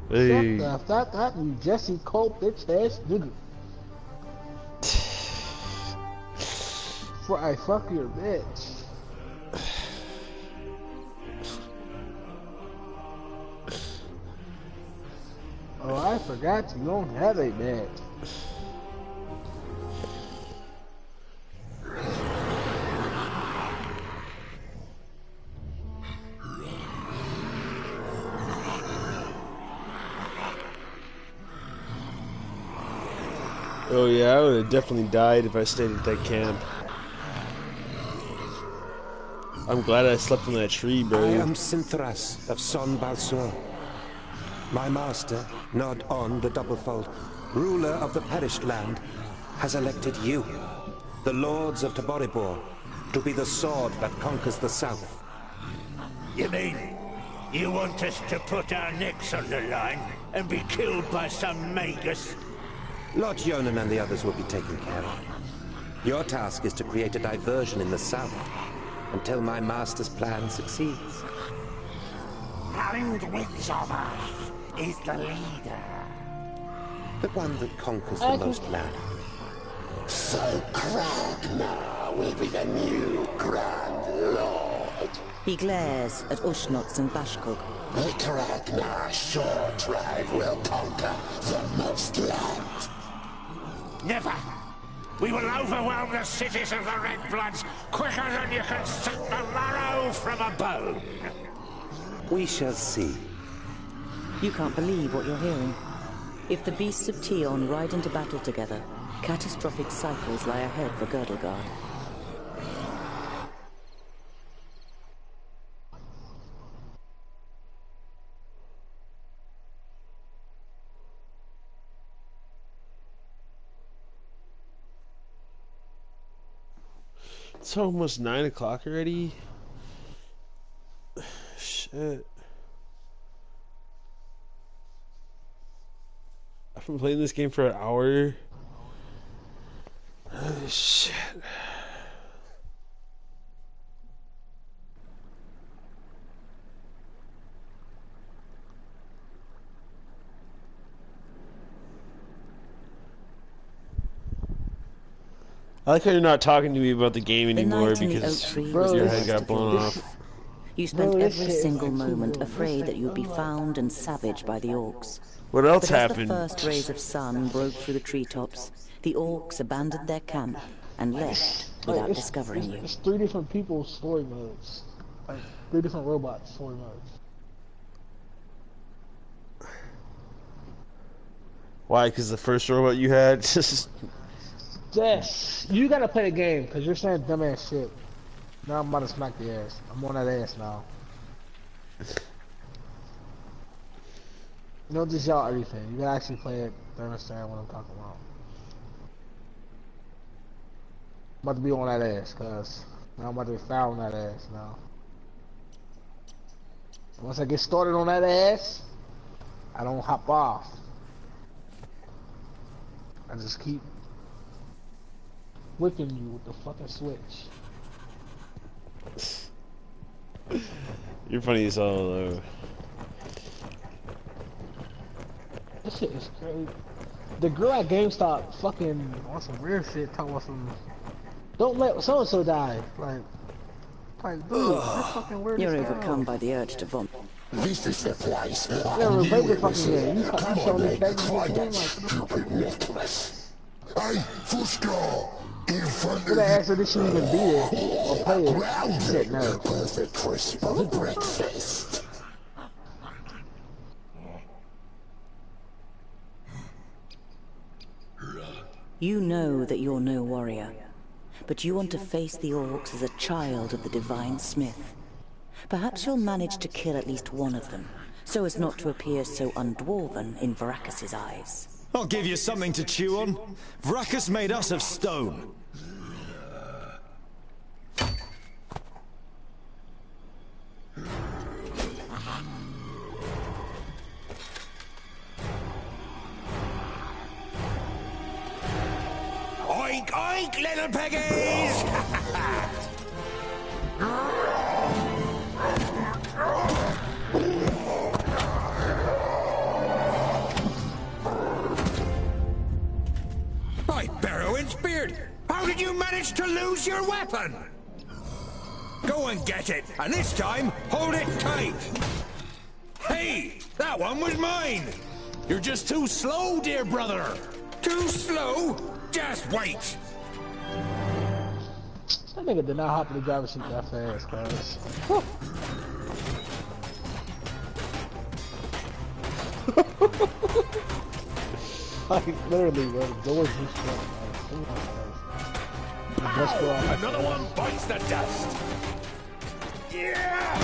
Hey. That you Jesse Culp, bitch ass nigga. Before I fuck your bitch. Oh, I forgot you don't have a bitch. Oh yeah, I would have definitely died if I stayed at that camp. I'm glad I slept in that tree, bro. I am Synthras of Son Balsor. My master, Nod On the Doublefold, ruler of the perished land, has elected you, the lords of Taboribor, to be the sword that conquers the south. You mean you want us to put our necks on the line and be killed by some magus? Lord Yonan and the others will be taken care of. Your task is to create a diversion in the south until my master's plan succeeds. And which of us is the leader? The one that conquers the most land. So Kragnar will be the new Grand Lord. He glares at Ushnots and Bashkog. The Kragnar short drive will conquer the most land. Never! We will overwhelm the cities of the Red Bloods quicker than you can suck the marrow from a bone! We shall see. You can't believe what you're hearing. If the beasts of Tion ride into battle together, catastrophic cycles lie ahead for Girdlegard. It's almost 9 o'clock already. Shit. I've been playing this game for an hour. Oh, shit. I like how you're not talking to me about the game The anymore night in the oak because tree Bro, was your the head worst got of blown all. off. You spent Bro, this every shit is single like too moment real. afraid This that you would be like, found and savaged by the orcs. What else But as the happened? first rays of sun broke through the treetops, the orcs abandoned their camp and left without discovering you. It's 3 different people's story modes. Like 3 different robots story modes. Why? Because the first robot you had just... Yes, you gotta play the game because you're saying dumbass shit. Now I'm about to smack the ass. I'm on that ass now. You don't just yell everything. You gotta actually play it to understand what I'm talking about. I'm about to be on that ass, cause now I'm about to be foul on that ass now. Once I get started on that ass, I don't hop off. I just keep whipping you with the fucking switch. You're funny as hell, though. This shit is crazy. The girl at GameStop fucking on some weird shit talking about some. Don't let so and so die. Like dude, that's fucking weird. You're as hell. overcome by the urge to vomit. This is the place. Yeah, we played the fucking game. You showed me begging the game like Stupid necklace. Hey, Fuska! In front When I asked her did she even beat it or play it, she said no. perfect crisp on breakfast. You know that you're no warrior, but you want to face the orcs as a child of the Divine Smith. Perhaps you'll manage to kill at least one of them, so as not to appear so undwarven in Varacus's eyes. I'll give you something to chew on. Vracus made us of stone. Oink, oink, little piggies! By Barrowin's beard! How did you manage to lose your weapon? Go and get it, and this time, hold it tight! Hey, that one was mine! You're just too slow, dear brother. Too slow? Just wait! That nigga did not hop in the driver's seat that fast, cuz. Like, literally, bro, the doors just shut. Like, Another one bites the dust. Yeah!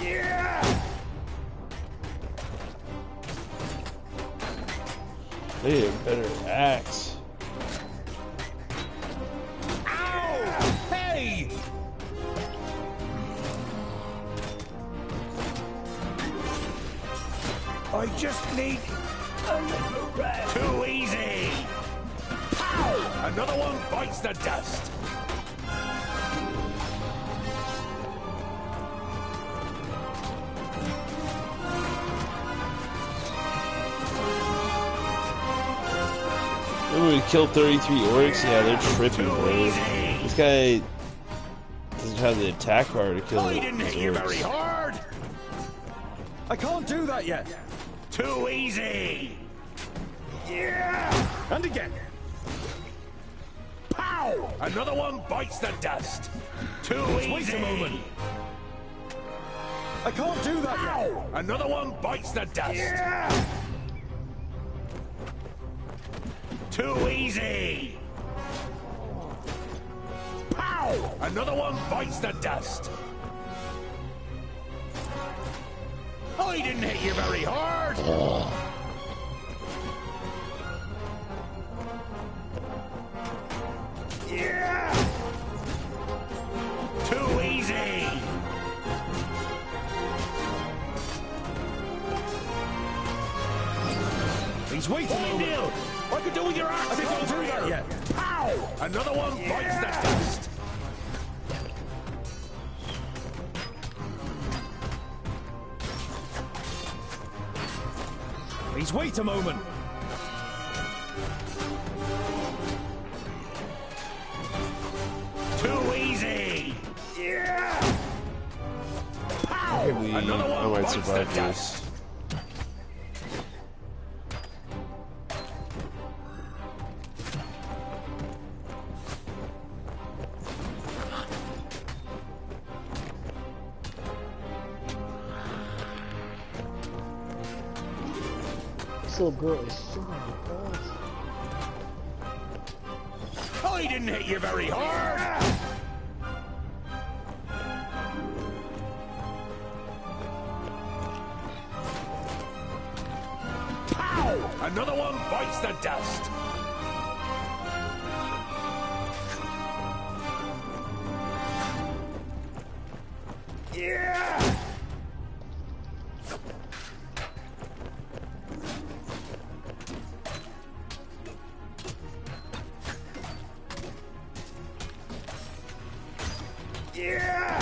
Yeah! They need a better axe. Ow! Hey! I just need a little rest. Too easy. Pow! Another one bites the dust. Remember we killed 33 orcs? Yeah, they're tripping, bro. This guy doesn't have the attack power to kill I didn't hit you very orcs. hard. I can't do that yet. Too easy. Yeah! And again. Pow! Another one bites the dust. Too Wait easy. a moment. I can't do that yet. Pow! Another one bites the dust. Yeah! Too easy. Pow! Another one bites the dust. I didn't hit you very hard. Yeah! Too easy. He's waiting a moment. Deal. I could do with your axe. I can't do that yet. Pow! Another one bites the dust. Please wait a moment. Too easy! Yeah! Pow! Another I one might bites the survive dust. this. This little girl is shooting me, cuz. I didn't hit you very hard! Pow! Another one bites the dust. Yeah! Yeah!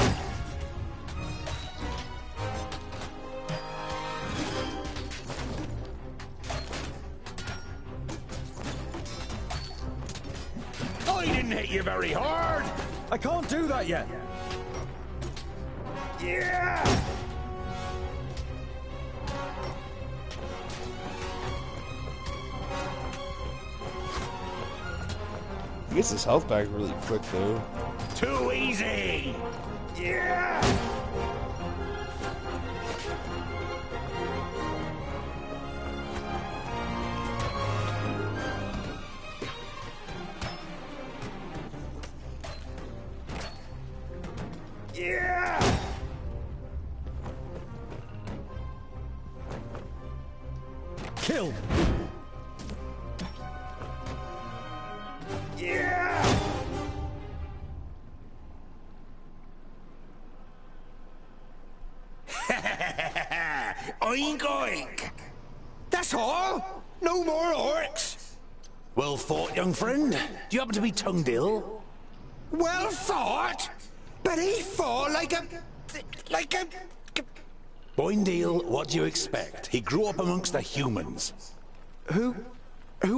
I didn't hit you very hard! I can't do that yet. Yeah! He gets his health back really quick though. Too easy! Yeah! Yeah! Kill. Yeah! Oink oink! That's all? No more orcs? Well fought, young friend. Do you happen to be tongued ill? Well fought? But he fought like a... Boindale, what do you expect? He grew up amongst the humans. Who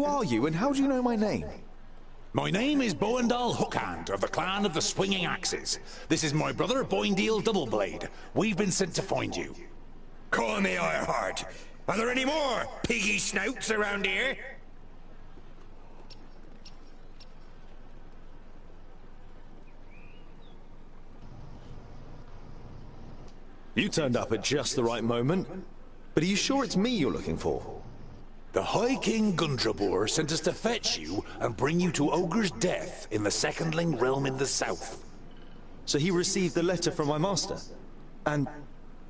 are you, and how do you know my name? My name is Boindale Hookhand, of the clan of the Swinging Axes. This is my brother, Boindale Doubleblade. We've been sent to find you. Call me Ironheart. Are there any more piggy snouts around here? You turned up at just the right moment. But are you sure it's me you're looking for? The High King Gundrabor sent us to fetch you and bring you to Ogre's death in the Secondling realm in the south. So he received the letter from my master? And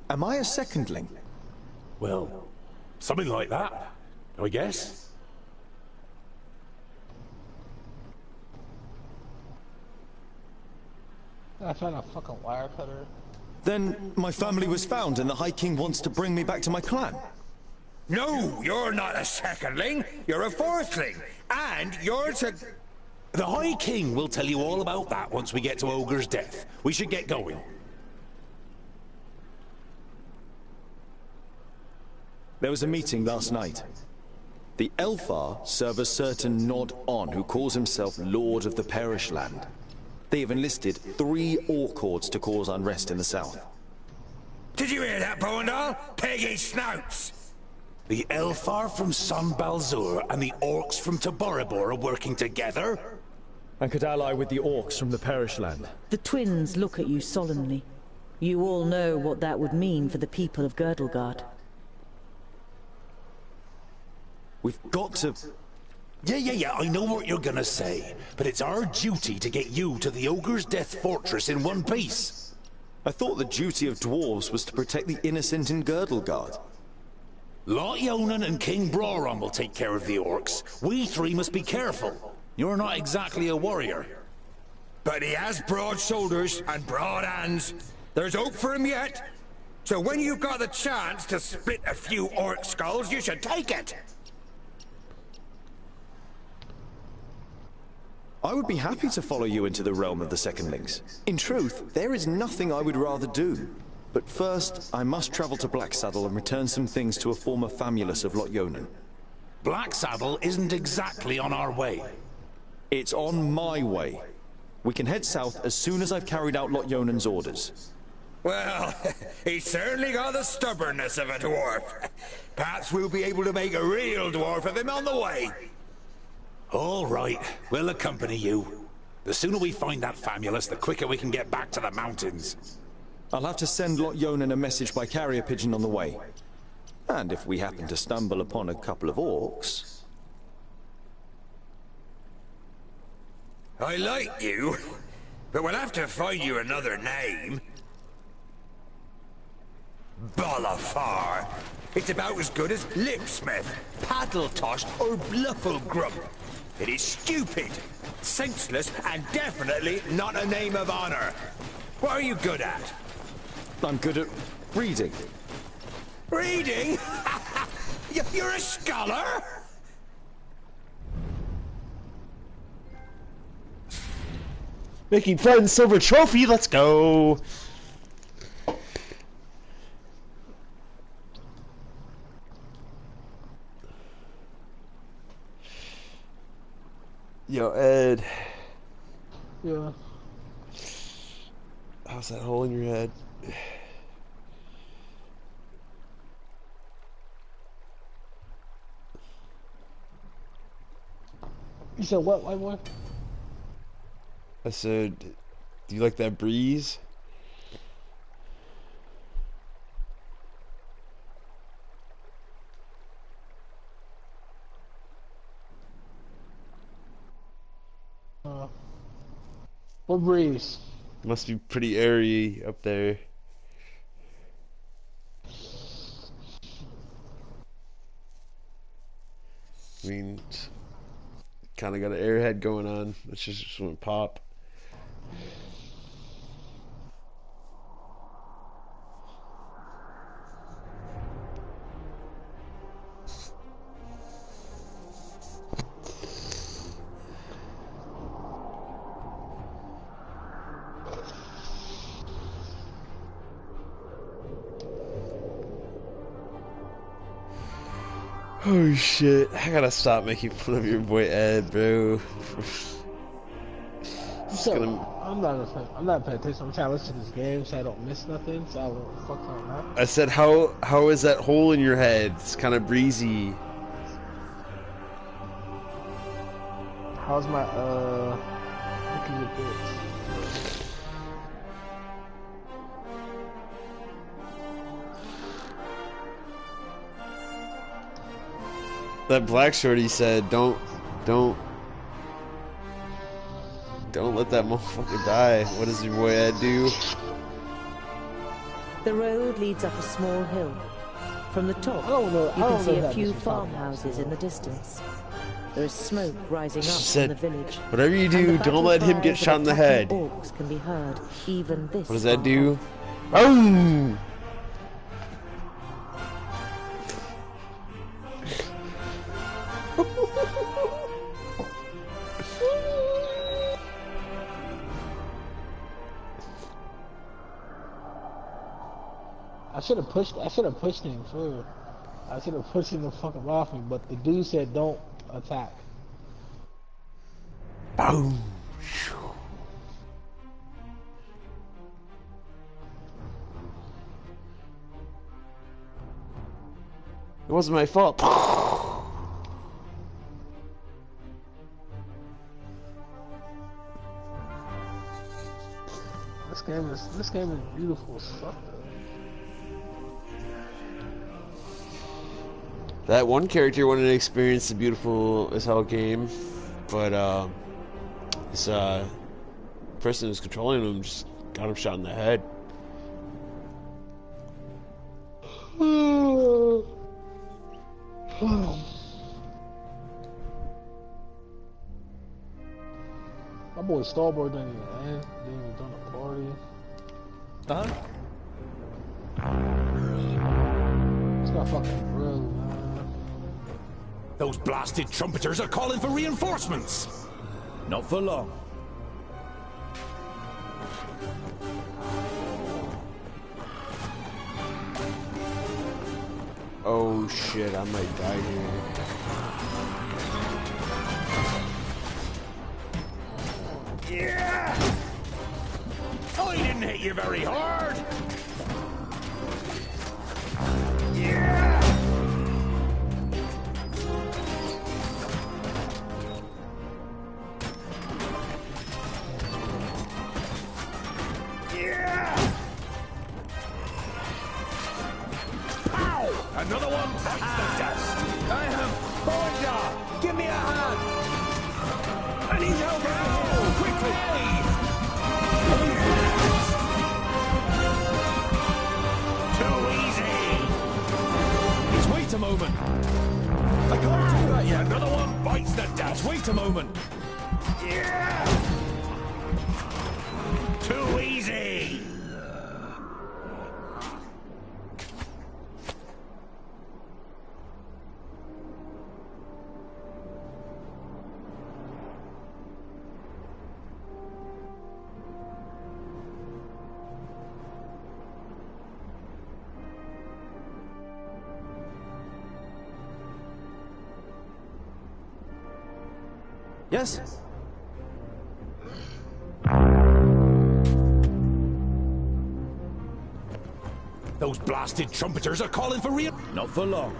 am I a secondling? Well, something like that, I guess. I found a fucking wire cutter. Then my family was found and the High King wants to bring me back to my clan. No, you're not a secondling. You're a fourthling. And you're to... The High King will tell you all about that once we get to Ogre's death. We should get going. There was a meeting last night. The Elfar serve a certain Nod On who calls himself Lord of the Perish Land. They have enlisted 3 Orc hordes to cause unrest in the south. Did you hear that, Boindale? Peggy snouts! The Elfar from Son Balzur and the Orcs from Taboribor are working together? And could ally with the Orcs from the Perish Land. The twins look at you solemnly. You all know what that would mean for the people of Girdlegard. We've got to... Yeah, I know what you're gonna say. But it's our duty to get you to the Ogre's Death Fortress in one piece. I thought the duty of dwarves was to protect the innocent in Girdlegard. Lot Yonan and King Brawron will take care of the orcs. We 3 must be careful. You're not exactly a warrior. But he has broad shoulders and broad hands. There's hope for him yet. So when you've got the chance to split a few orc skulls, you should take it. I would be happy to follow you into the realm of the Secondlings. In truth, there is nothing I would rather do. But first, I must travel to Blacksaddle and return some things to a former famulus of Lot-Yonan. Blacksaddle isn't exactly on our way. It's on my way. We can head south as soon as I've carried out Lot-Yonan's orders. Well, he's certainly got the stubbornness of a dwarf. Perhaps we'll be able to make a real dwarf of him on the way. All right, we'll accompany you. The sooner we find that famulus, the quicker we can get back to the mountains. I'll have to send Lot-Yonan a message by carrier pigeon on the way. And if we happen to stumble upon a couple of orcs... I like you, but we'll have to find you another name. Bolafar. It's about as good as Lipsmith, Paddletosh, or Blufflegrump. It is stupid, senseless, and definitely not a name of honor. What are you good at? I'm good at reading. Reading? You're a scholar? Making friends, silver trophy, let's go! Yo, Ed. Yeah. How's that hole in your head? You said what, white boy? I said, do you like that breeze? What breeze? Must be pretty airy up there. I mean, kind of got an airhead going on. Let's just went pop. Oh shit, I gotta stop making fun of your boy Ed, bro. I'm not paying attention. I'm trying to listen to this game so I don't miss nothing, so I won't fuck on that. I said, how is that hole in your head? It's kind of breezy. How's my looking at this? That black shorty said, don't let that motherfucker die. What does your boy Ed do? The road leads up a small hill. From the top, you can see a few farmhouses in the distance. There is smoke rising up from the village. Whatever you do, don't let him get shot in the head. Orcs can be heard, even this what does that do? Oh! I should have pushed him first. I should have pushed him the fuck off me, but the dude said don't attack. Boom. It wasn't my fault. This game is beautiful as fuck. That one character wanted to experience the beautiful as hell game, but this person who's controlling him just got him shot in the head. My boy Starboard didn't even end. Didn't even done the party. It's got fucking bro, man. Those blasted trumpeters are calling for reinforcements. Not for long. Oh shit, I might die here. Yeah! I didn't hit you very hard! Yeah! Yeah! Pow! Another one bites the dust! I am Bonda! Give me a hand! I need help now! Quickly! Too easy! Just wait a moment. I can't do that yet. Another one bites the dust! Just wait a moment. Yeah! Too easy! Yes? Those blasted trumpeters are calling for real. Not for long.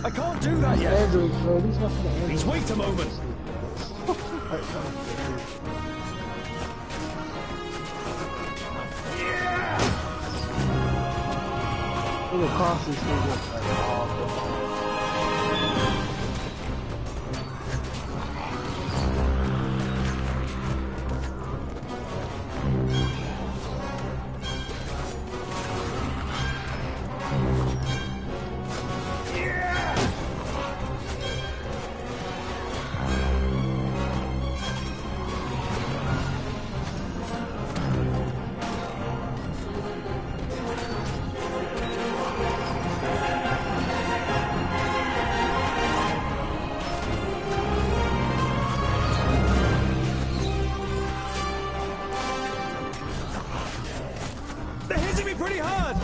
I can't do that yet. Android, bro. These fucking Androids. Please wait a moment. Look across this nigga. They're hitting me pretty hard.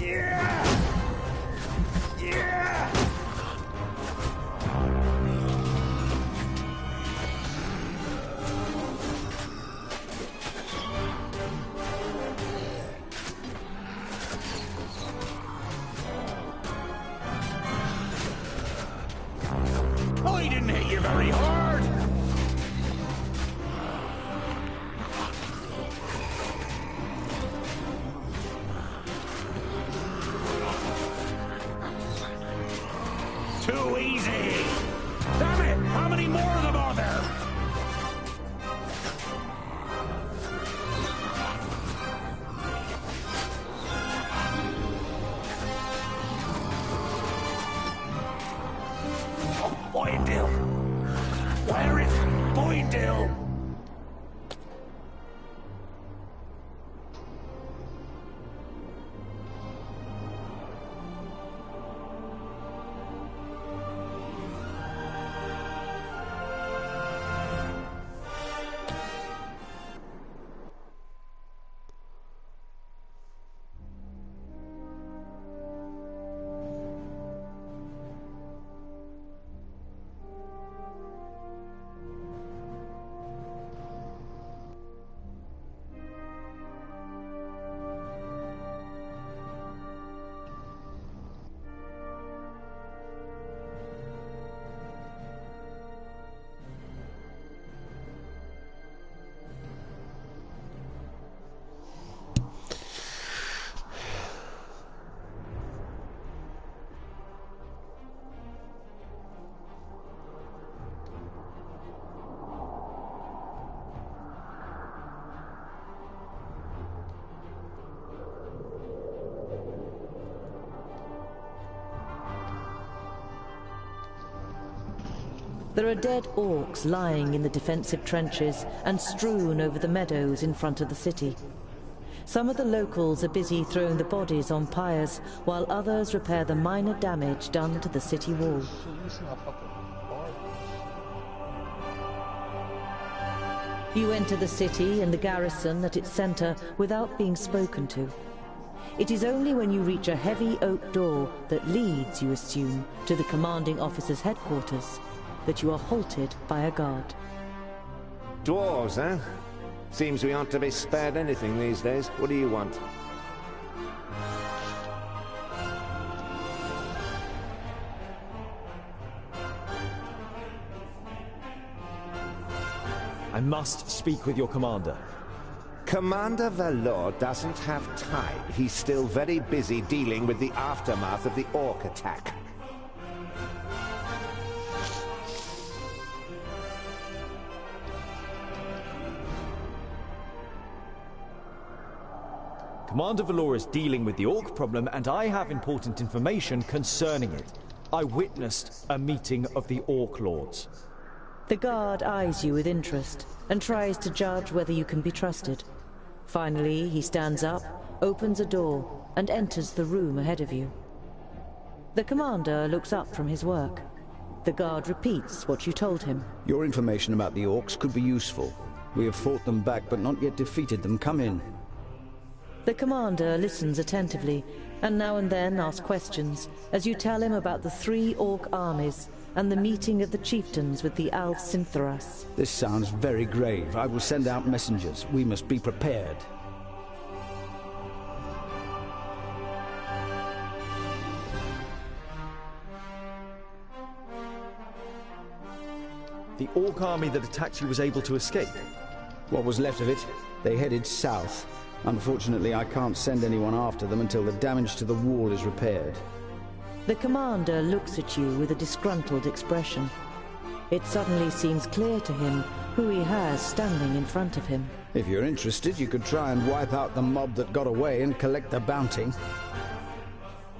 Yeah! Yeah! I didn't hit you very hard! Too easy! Damn it! How many more of them are there? Oh, Boyndil! Where is Boyndil? There are dead orcs lying in the defensive trenches and strewn over the meadows in front of the city. Some of the locals are busy throwing the bodies on pyres, while others repair the minor damage done to the city wall. You enter the city and the garrison at its center without being spoken to. It is only when you reach a heavy oak door that leads, you assume, to the commanding officer's headquarters, that you are halted by a guard. Dwarves, eh? Seems we aren't to be spared anything these days. What do you want? I must speak with your commander. Commander Valor doesn't have time. He's still very busy dealing with the aftermath of the orc attack. Commander Valor is dealing with the orc problem, and I have important information concerning it. I witnessed a meeting of the orc lords. The guard eyes you with interest and tries to judge whether you can be trusted. Finally, he stands up, opens a door, and enters the room ahead of you. The commander looks up from his work. The guard repeats what you told him. Your information about the orcs could be useful. We have fought them back, but not yet defeated them. Come in. The commander listens attentively, and now and then asks questions, as you tell him about the 3 orc armies and the meeting of the chieftains with the Alf Sintharas. This sounds very grave. I will send out messengers. We must be prepared. The orc army that attacked you was able to escape? What was left of it? They headed south. Unfortunately, I can't send anyone after them until the damage to the wall is repaired. The commander looks at you with a disgruntled expression. It suddenly seems clear to him who he has standing in front of him. If you're interested, you could try and wipe out the mob that got away and collect the bounty.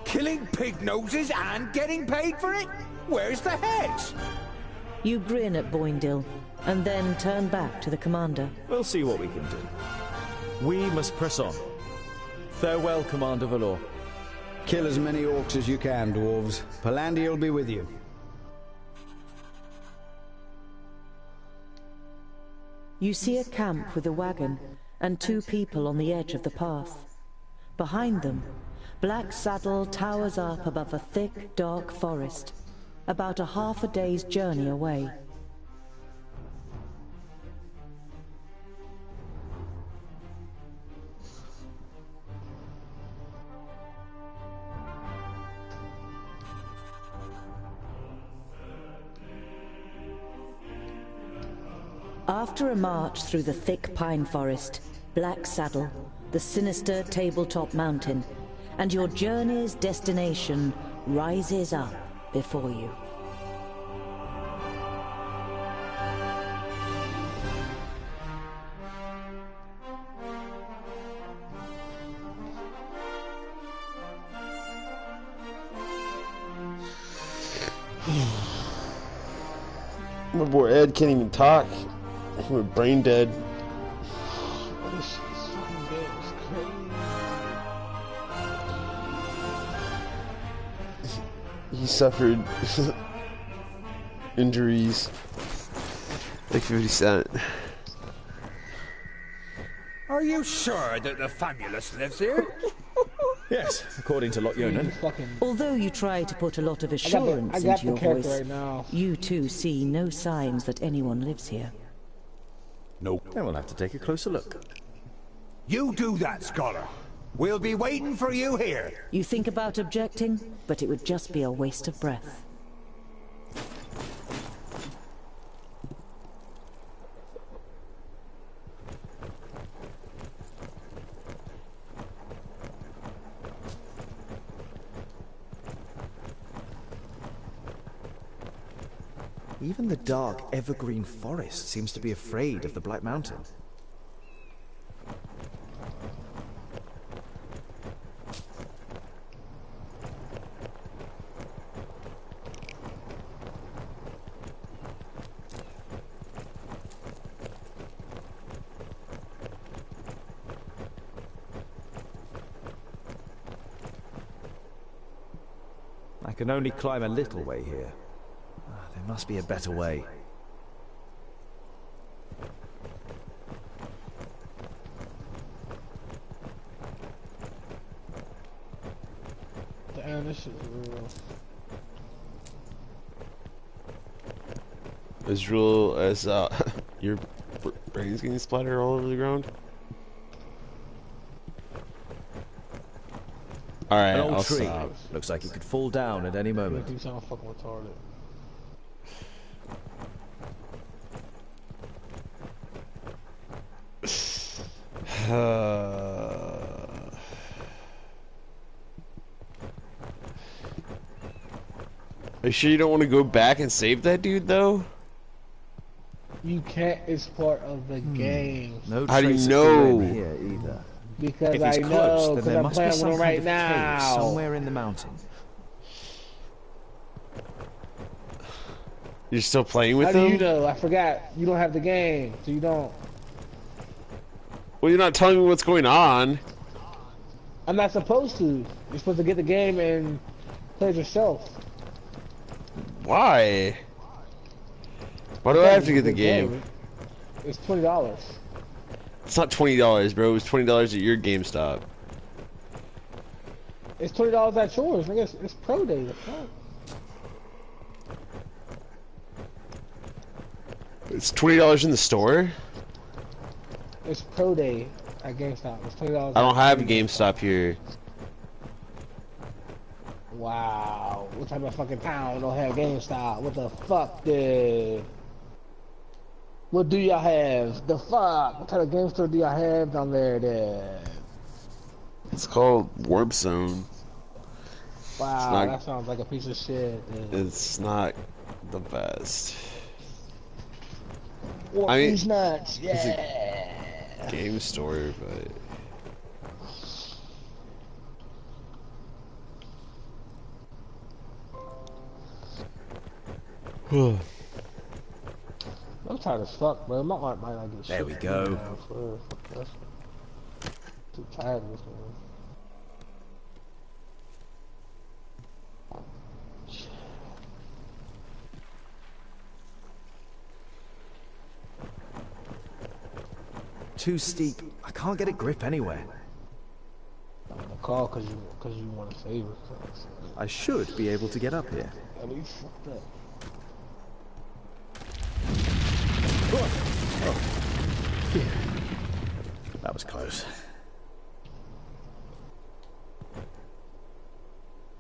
Killing pig noses and getting paid for it? Where's the heads? You grin at Boindil, and then turn back to the commander. We'll see what we can do. We must press on. Farewell, Commander Valor. Kill as many orcs as you can, dwarves. Palantir will be with you. You see a camp with a wagon and 2 people on the edge of the path. Behind them, Black Saddle towers up above a thick, dark forest, about a half a day's journey away. After a march through the thick pine forest, Black Saddle, the sinister tabletop mountain, and your journey's destination rises up before you. My boy Ed can't even talk. We're brain dead. This shit's fucking dead. It's crazy. He suffered injuries like 50 Cent. Are you sure that the Famulus lives here? Yes, according to Lot Yonan. Although you try to put a lot of assurance into your voice, right you too see no signs that anyone lives here. Nope. Then we'll have to take a closer look. You do that, Scholar. We'll be waiting for you here. You think about objecting, but it would just be a waste of breath. Even the dark, evergreen forest seems to be afraid of the Black Mountain. can only climb a little way here. There must be a better way. Damn, this shit is real. As real as your brains getting splattered all over the ground. All right, An old I'll tree. stop. Looks like it could fall down at any moment. You sound fucking retarded. Are you sure you don't want to go back and save that dude, though? You can't. It's part of the game. No How do you trace of know? Garen here either. Because If I he's know, close, then because there I'm must be playing some with him kind right of cave now. somewhere in the mountain. You're still playing with How him? do you know? I forgot. You don't have the game, so you don't. Well, you're not telling me what's going on. I'm not supposed to. You're supposed to get the game and play it yourself. Why? Why do I have to get the game? It's $20. It's not $20, bro. It's $20 at your GameStop. It's $20 at yours. I guess it's Pro Day. The fuck? It's $20 in the store? It's Pro Day at GameStop. It's $20. I don't have a GameStop here. Wow. What type of fucking town don't have GameStop? What the fuck, dude? What do y'all have? The fuck? What type of game store do y'all have down there, dude? It's called Warp Zone. Wow, not- that sounds like a piece of shit, dude. It's not the best. Warp I mean, these nuts, it's yeah. a game store, but... I'm tired as fuck, bro. My heart might not get shit. There we go. Too tired of this one. Too steep. I can't get a grip anywhere. I'm gonna call because you want to save it. I should be able to get up here. I mean, you fucked up. That was close.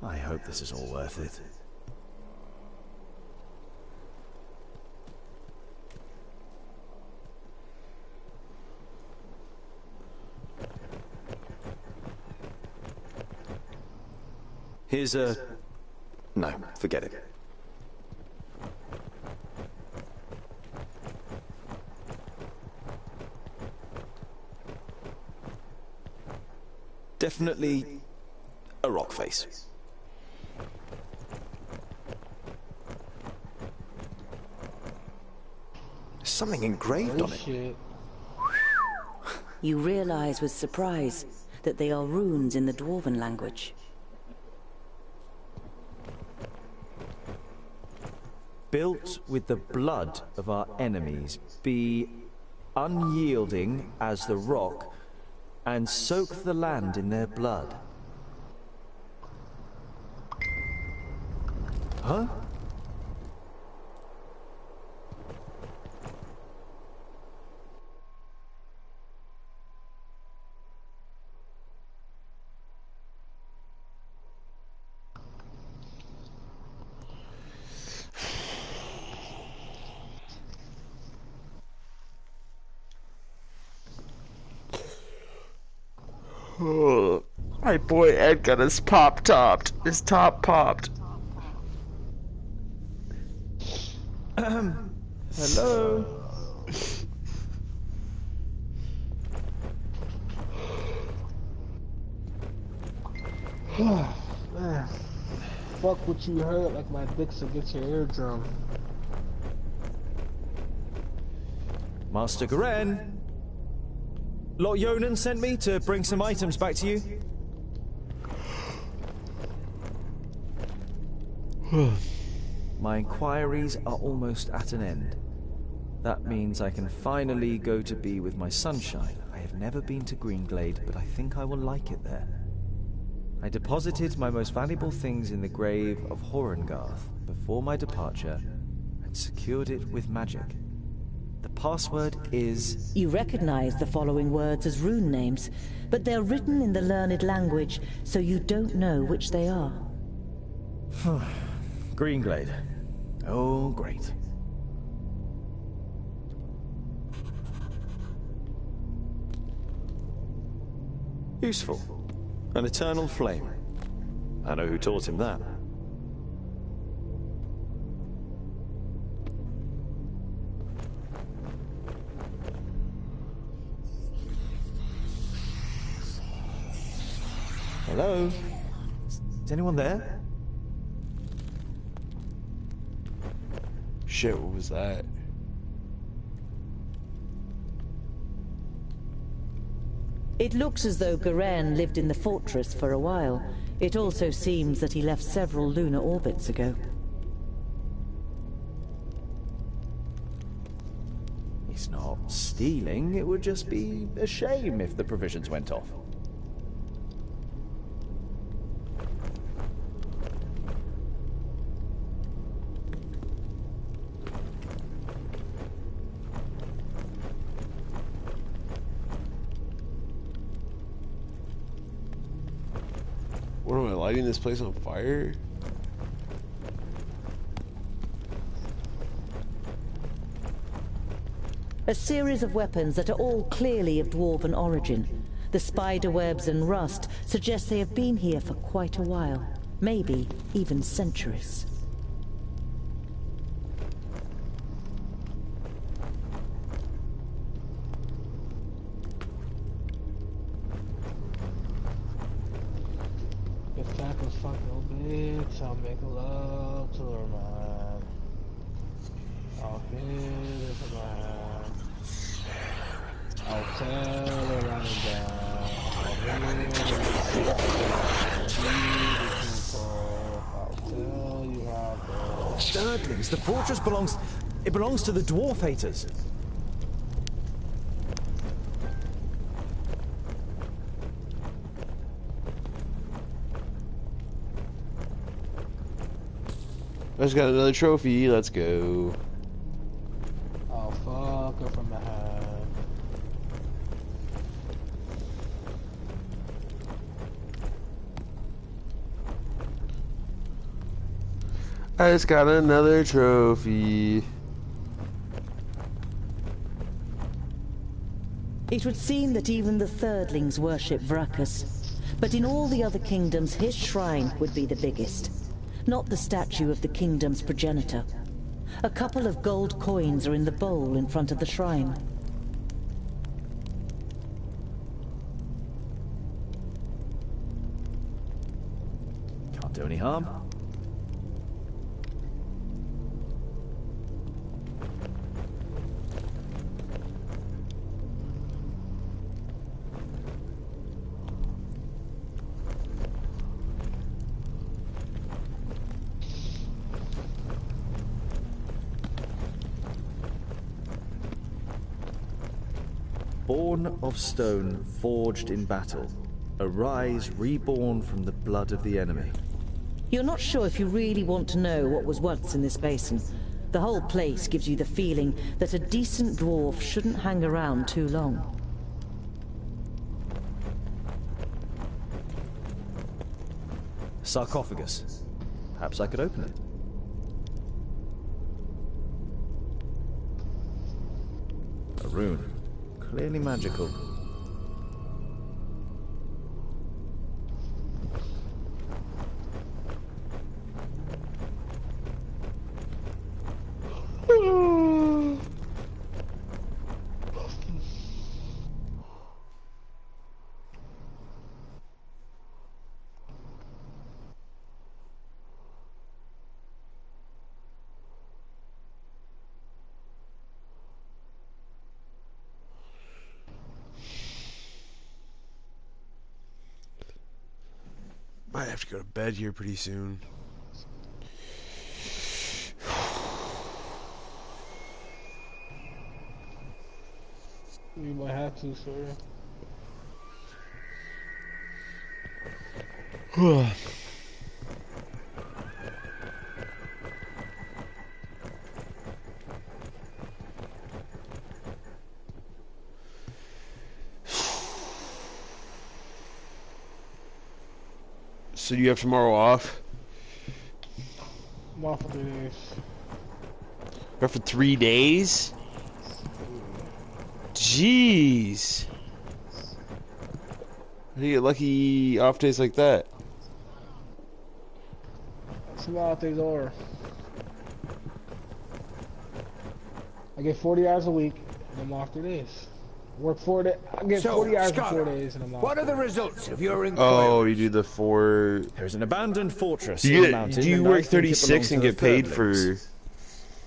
I hope this is all worth it. Here's a... No, forget it. Definitely a rock face. There's something engraved on it. You realize with surprise that they are runes in the Dwarven language. Built with the blood of our enemies, be unyielding as the rock, and soak the land in their blood. Huh? Oh, my boy Ed got his pop-topped. His top popped. Hello? Man, fuck what you heard, like my dick's against your eardrum. Master Garen? Lot Yonan sent me to bring some items back to you. My inquiries are almost at an end. That means I can finally go to be with my sunshine. I have never been to Greenglade, but I think I will like it there. I deposited my most valuable things in the grave of Horengarth before my departure and secured it with magic. The password is... You recognize the following words as rune names, but they're written in the learned language, so you don't know which they are. Greenglade. Oh, great. Useful. An eternal flame. I know who taught him that. Hello? Is anyone there? Shit, what was that? It looks as though Garen lived in the fortress for a while. It also seems that he left several lunar orbits ago. He's not stealing. It would just be a shame if the provisions went off. What am I lighting this place on fire? A series of weapons that are all clearly of dwarven origin. The spider webs and rust suggest they have been here for quite a while. Maybe even centuries. I'll make love to her, man. I'll kiss her, man. I'll tell her I'm down. I'll tell you how to... Sturdlings, the fortress belongs to the dwarf haters. I just got another trophy, let's go. I'll fuck her from behind. I just got another trophy. It would seem that even the Thirdlings worship Vrakas. But in all the other kingdoms, his shrine would be the biggest. Not the statue of the kingdom's progenitor. A couple of gold coins are in the bowl in front of the shrine. Can't do any harm. Born of stone, forged in battle. Arise, reborn from the blood of the enemy. You're not sure if you really want to know what was once in this basin. The whole place gives you the feeling that a decent dwarf shouldn't hang around too long. Sarcophagus. Perhaps I could open it. A rune. Clearly magical. Might have to go to bed here pretty soon. You might have to, sir. So you have tomorrow off? I'm off for 3 days. You're off for 3 days? Jeez. How do you get lucky off days like that? That's what off days are. I get 40 hours a week, and I'm off 3 days. Work 4 days. I get 40 hours in 4 days, and I'm off. What are the results of your inquiry? Oh, you do the 4... There's an abandoned fortress do in you, the mountain. do you work 36 and get paid for...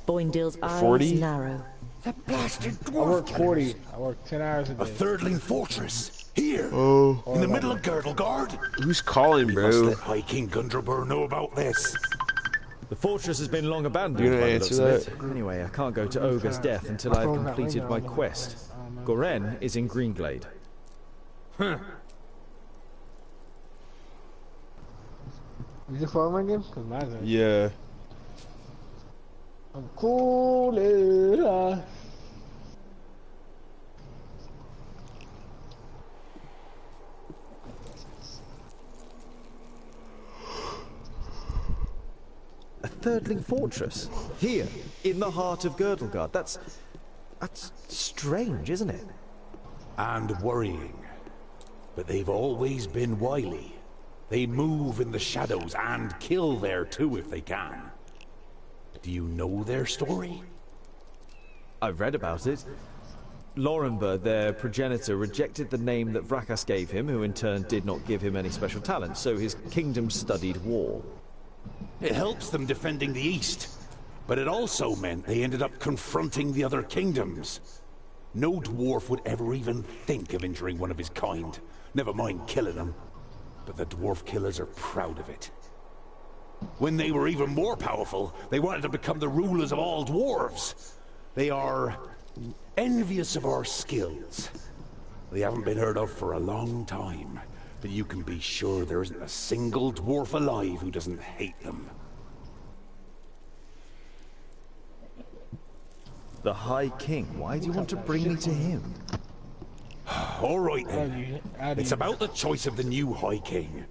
Boindale's eyes 40? narrow. The blasted dwarf. I work 40. I work 10 hours a day. A thirdling fortress. Here. Oh. In the middle of Girdlegard. Who's calling, We bro? must let High King Gundrabur know about this. The fortress has been long abandoned You gonna by the answer looks of that? it. Anyway, I can't go to Ogre's death until I have completed my quest. Goren is in Greenglade. Is your phone ringing? Cause mine's ringing. Yeah. I'm cool. A thirdling fortress? Here, in the heart of Girdlegard. That's strange, isn't it? And worrying. But they've always been wily. They move in the shadows and kill there too if they can. Do you know their story? I've read about it. Lorenberg, their progenitor, rejected the name that Vrakas gave him, who in turn did not give him any special talent, so his kingdom studied war. It helps them defending the East, but it also meant they ended up confronting the other kingdoms. No dwarf would ever even think of injuring one of his kind, never mind killing them. But the dwarf killers are proud of it. When they were even more powerful, they wanted to become the rulers of all dwarves. They are envious of our skills. They haven't been heard of for a long time, but you can be sure there isn't a single dwarf alive who doesn't hate them. The High King? Why do you want to bring me to him? All right then. It's about the choice of the new High King.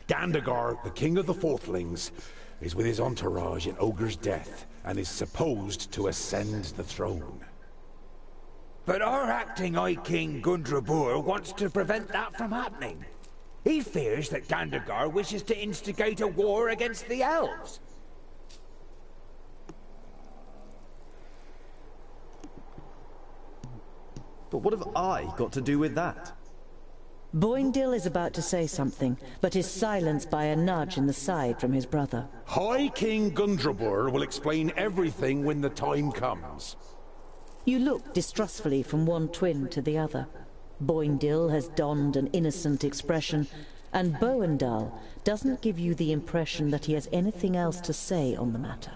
Gandagar, the king of the Fourthlings, is with his entourage in Ogre's death and is supposed to ascend the throne. But our acting High King Gundrabur wants to prevent that from happening. He fears that Gandagar wishes to instigate a war against the elves. But what have I got to do with that? Boindale is about to say something, but is silenced by a nudge in the side from his brother. High King Gundrabur will explain everything when the time comes. You look distrustfully from one twin to the other. Boindale has donned an innocent expression, and Boendal doesn't give you the impression that he has anything else to say on the matter.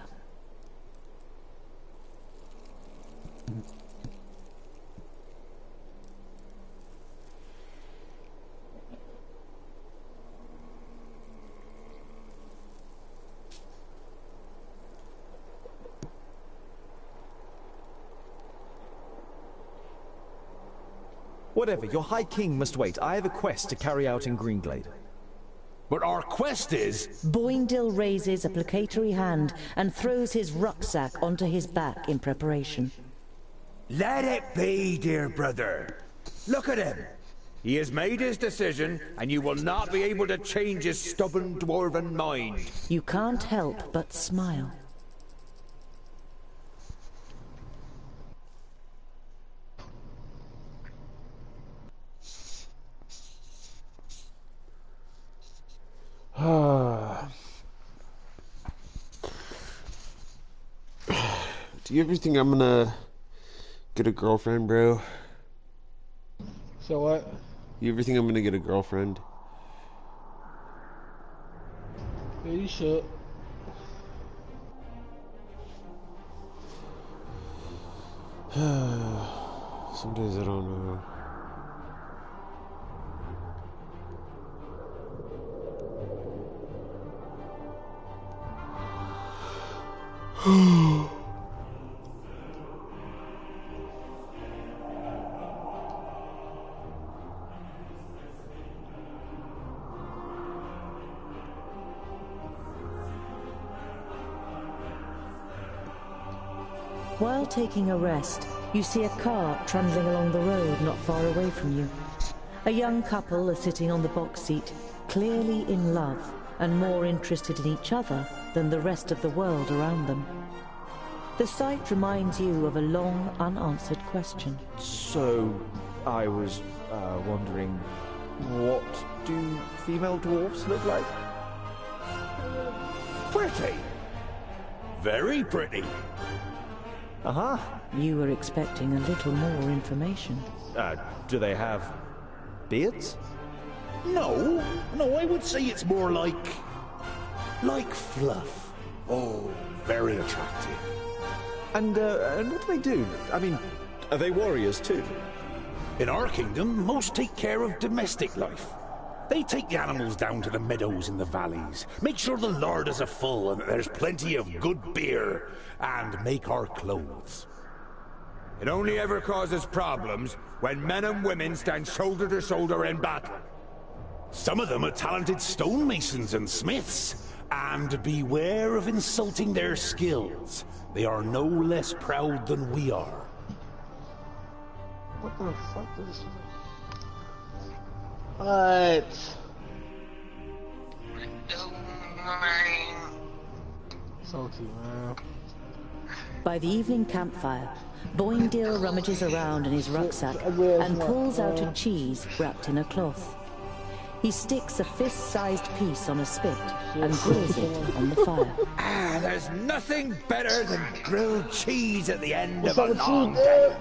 Whatever, your High King must wait. I have a quest to carry out in Greenglade. But our quest is... Boindale raises a placatory hand and throws his rucksack onto his back in preparation. Let it be, dear brother. Look at him. He has made his decision, and you will not be able to change his stubborn dwarven mind. You can't help but smile. Do you ever think I'm gonna get a girlfriend, bro? So what? You ever think I'm gonna get a girlfriend? Yeah, you should. Sometimes I don't know. While taking a rest, you see a cart trundling along the road not far away from you. A young couple are sitting on the box seat, clearly in love and more interested in each other than the rest of the world around them. The sight reminds you of a long, unanswered question. So, I was wondering, what do female dwarves look like? Pretty. Very pretty. Uh-huh. You were expecting a little more information. Do they have beards? No, I would say it's more like fluff. Oh, very attractive. And what do they do? I mean, are they warriors too? In our kingdom, most take care of domestic life. They take the animals down to the meadows in the valleys, make sure the larders are full and that there's plenty of good beer, and make our clothes. It only ever causes problems when men and women stand shoulder to shoulder in battle. Some of them are talented stonemasons and smiths, and beware of insulting their skills. They are no less proud than we are. What the fuck is this? What? Salty, man. By the evening campfire, Boindale rummages around in his rucksack and pulls out a cheese wrapped in a cloth. He sticks a fist-sized piece on a spit and grills it on the fire. Ah, there's nothing better than grilled cheese at the end of a long day.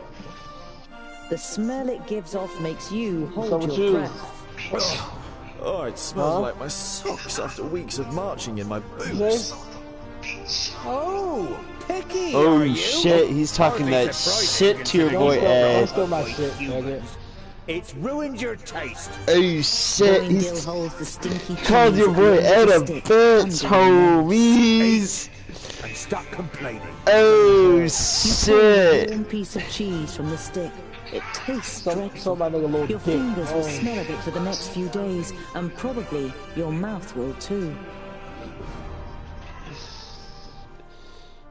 The smell it gives off makes you hold your breath. Oh, it smells like my socks after weeks of marching in my boots. Oh, picky. Oh shit, he's talking that shit to your boy Ed. Don't steal my shit, nigga. It's ruined your taste. Oh shit, he's holds the stinky called your boy Ed a bitch, homies. And stop complaining. Oh shit. shit. A piece of cheese from the stick. It tastes dreadful. My nigga little Your dick. fingers will smell of it for the next few days, and probably your mouth will too.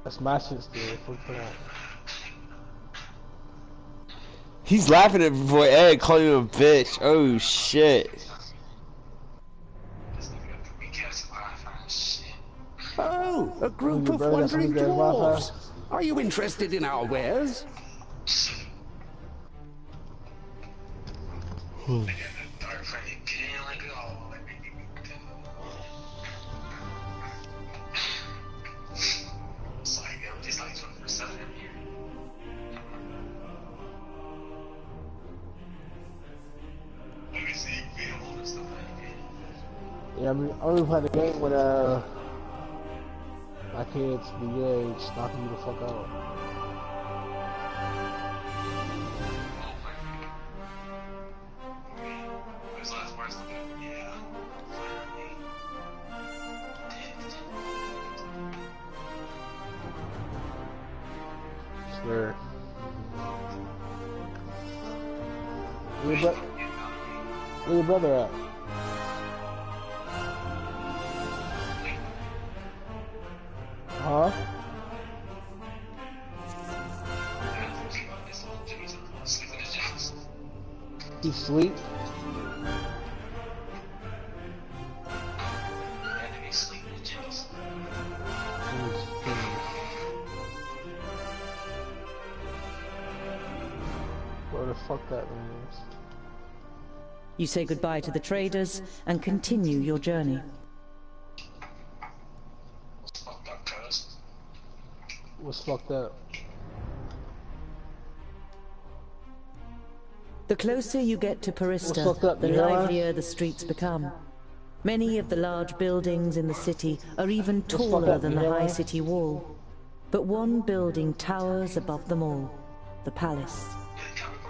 That's my shit still. Fuck that. He's laughing at boy Ed, calling him a bitch. Oh shit. Oh, a group of wandering dwarves. Are you interested in our wares? Yeah, I mean, I only play the game when my kids be your age, knocking you the fuck out. Swear. Where your brother at? Huh? He sleep? What the fuck that means? You say goodbye to the traders and continue your journey. What's fucked up? The closer you get to What's fucked Parista, up, the you know? livelier the streets become. Many of the large buildings in the city are even What's fucked taller up, than you the know? high city wall. But one building towers above them all, the palace.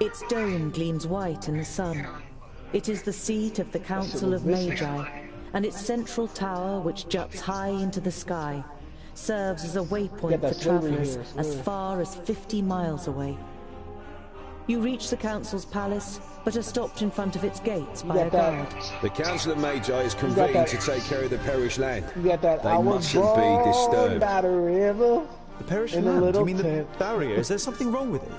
Its dome gleams white in the sun. It is the seat of the Council of Magi, and its central tower, which juts high into the sky, serves as a waypoint for travelers as far as 50 miles away. You reach the Council's palace, but are stopped in front of its gates by a guard. The Council of Magi is convened to take care of the parish land. You got that They mustn't be disturbed. by the river. The parish in a land? little You mean tent. the barrier? Is there something wrong with it?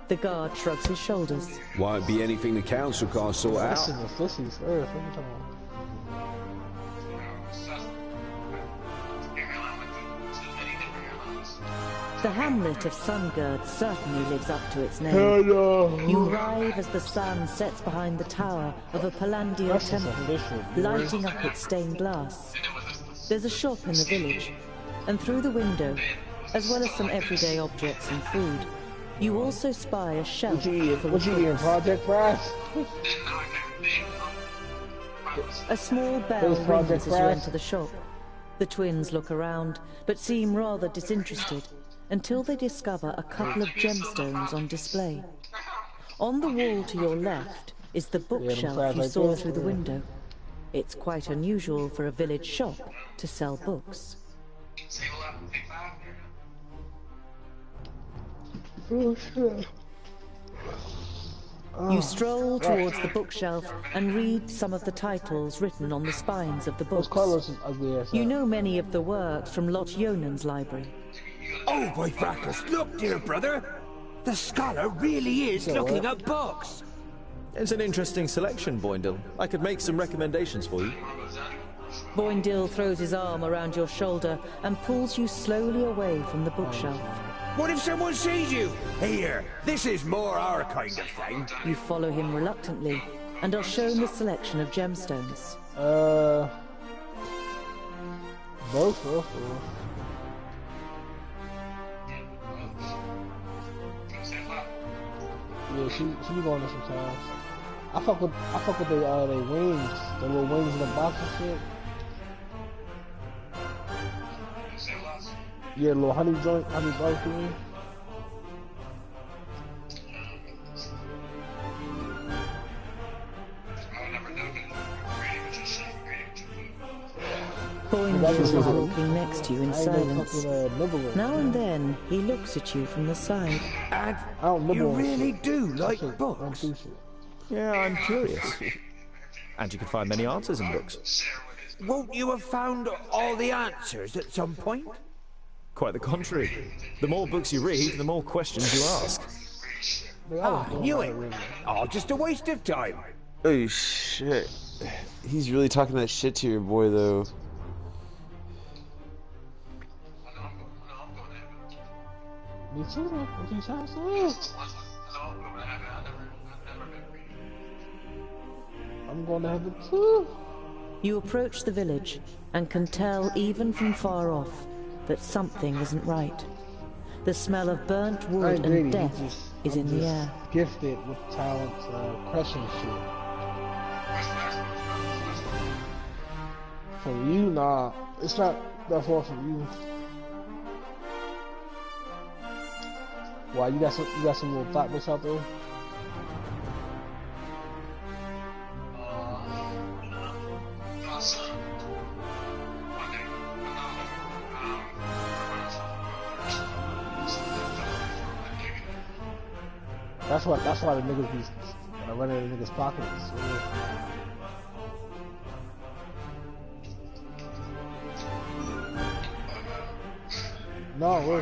The guard shrugs his shoulders. Won't be anything the council can't sort out. This is the sissies first. What are you talking about? The hamlet of Sungird certainly lives up to its name. Hello. You arrive as the sun sets behind the tower of a Palandial temple, lighting up its stained glass. There's a shop in the village, and through the window, as well as some everyday objects and food, you also spy a shelf full of What you eating, Project Fries? A small bell rings as you enter the shop. The twins look around, but seem rather disinterested, until they discover a couple of gemstones on display. On the wall to your left is the bookshelf you saw through the window. It's quite unusual for a village shop to sell books. You stroll towards the bookshelf and read some of the titles written on the spines of the books. You know many of the works from Lot Yonan's library. Oh, by Fracas, look, dear brother! The scholar really is looking at books! It's an interesting selection, Boindle. I could make some recommendations for you. Boindle throws his arm around your shoulder and pulls you slowly away from the bookshelf. What if someone sees you? Here, this is more our kind of thing. You follow him reluctantly and are shown the selection of gemstones. Both. Yeah, she be going there sometimes. I fuck with the wings, the little wings in the box and shit. Yeah, little honey barbecue. Boindle is walking next to you in silence. Now and then, he looks at you from the side. And you really do like books? Yeah, I'm curious. And you can find many answers in books. Won't you have found all the answers at some point? Quite the contrary. The more books you read, the more questions you ask. I knew it. Oh, just a waste of time. Oh shit. He's really talking that shit to your boy though. Me too. What you trying to say? I'm going to heaven too. You approach the village and can tell even from far off that something isn't right. The smell of burnt wood and death is in the air. Gifted with talent, crushing shit. From you, nah, it's not that far from you. Why you got some little thought bits out there? That's why the niggas be running in the niggas' pockets. No, we're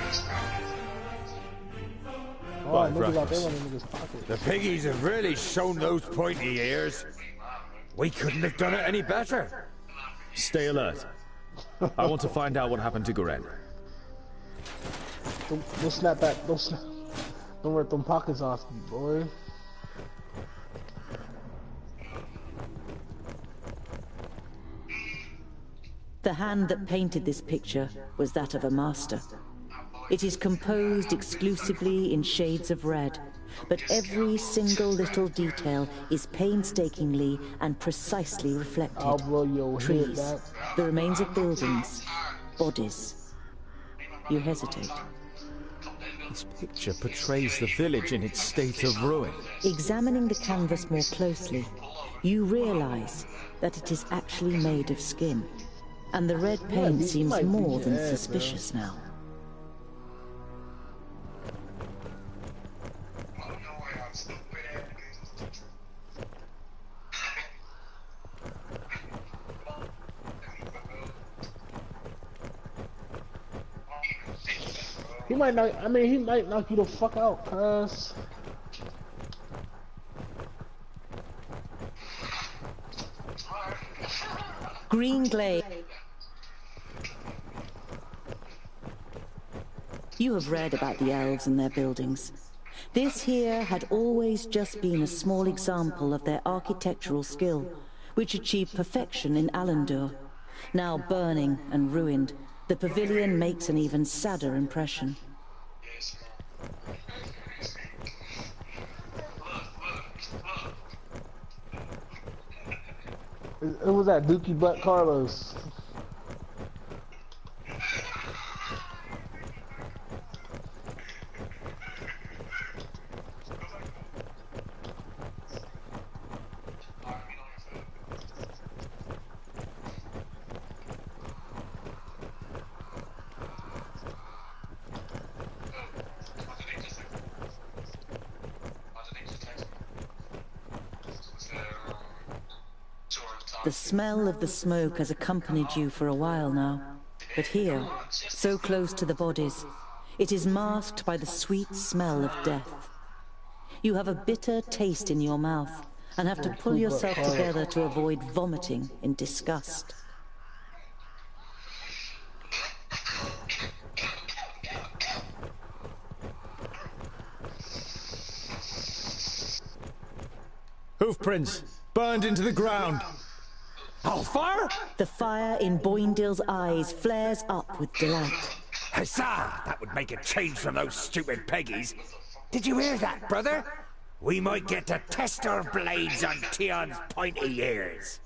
niggas out there running in niggas' pockets. The piggies have really shown those pointy ears. We couldn't have done it any better. Stay alert. I want to find out what happened to Goren. Don't snap back. Don't rip them pockets off, boy. The hand that painted this picture was that of a master. It is composed exclusively in shades of red, but every single little detail is painstakingly and precisely reflected. I'll blow your Trees, head the remains of buildings, bodies. You hesitate. This picture portrays the village in its state of ruin. Examining the canvas more closely, you realize that it is actually made of skin, and the red paint seems more than suspicious now. He might not, I mean, he might knock you the fuck out, cuz. Green Glade. You have read about the elves and their buildings. This here had always just been a small example of their architectural skill, which achieved perfection in Alandur. Now burning and ruined, the pavilion makes an even sadder impression. It was that Dookie Butt Carlos. The smell of the smoke has accompanied you for a while now. But here, so close to the bodies, it is masked by the sweet smell of death. You have a bitter taste in your mouth and have to pull yourself together to avoid vomiting in disgust. Hoofprints burned into the ground. Alfar? The fire in Boindale's eyes flares up with delight. Huzzah! That would make a change from those stupid Peggies. Did you hear that, brother? We might get to test our blades on Tion's pointy ears.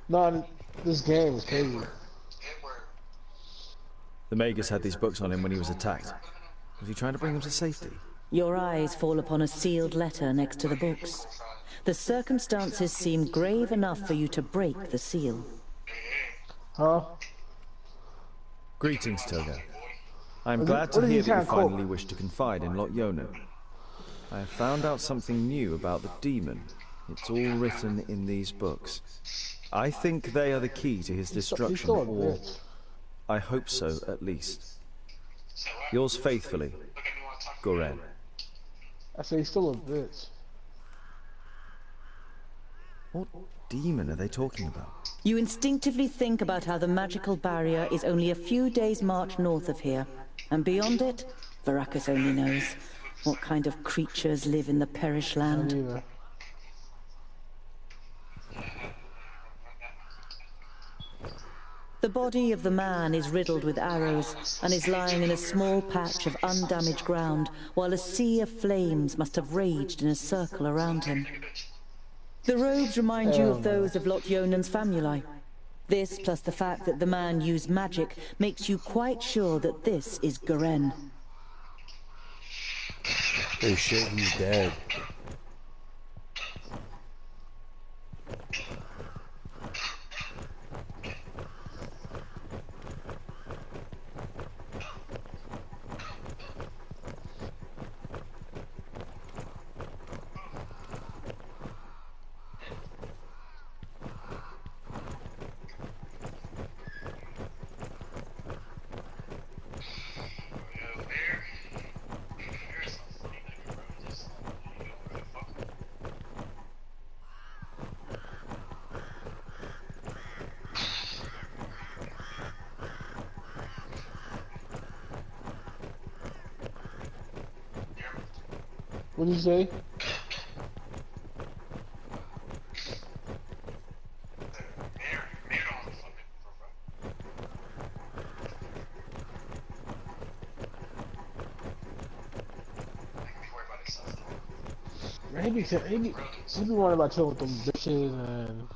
No, this game is crazy. The Magus had these books on him when he was attacked. Was he trying to bring them to safety? Your eyes fall upon a sealed letter next to the books. The circumstances seem grave enough for you to break the seal. Huh? Greetings, Toga. I'm glad to hear that you finally wish to confide in Lot Yonan. I have found out something new about the demon. It's all written in these books. I think they are the key to his destruction, or I hope so, at least. Yours faithfully, Goren. I say he's still a bitch. What demon are they talking about? You instinctively think about how the magical barrier is only a few days' march north of here, and beyond it, Varakas only knows what kind of creatures live in the Perish Land. The body of the man is riddled with arrows and is lying in a small patch of undamaged ground, while a sea of flames must have raged in a circle around him. The robes remind you of those of Lot Yonan's famuli. This, plus the fact that the man used magic, makes you quite sure that this is Goren. Oh shit, he's dead. What did you say? He be worried about chilling with them bitches and.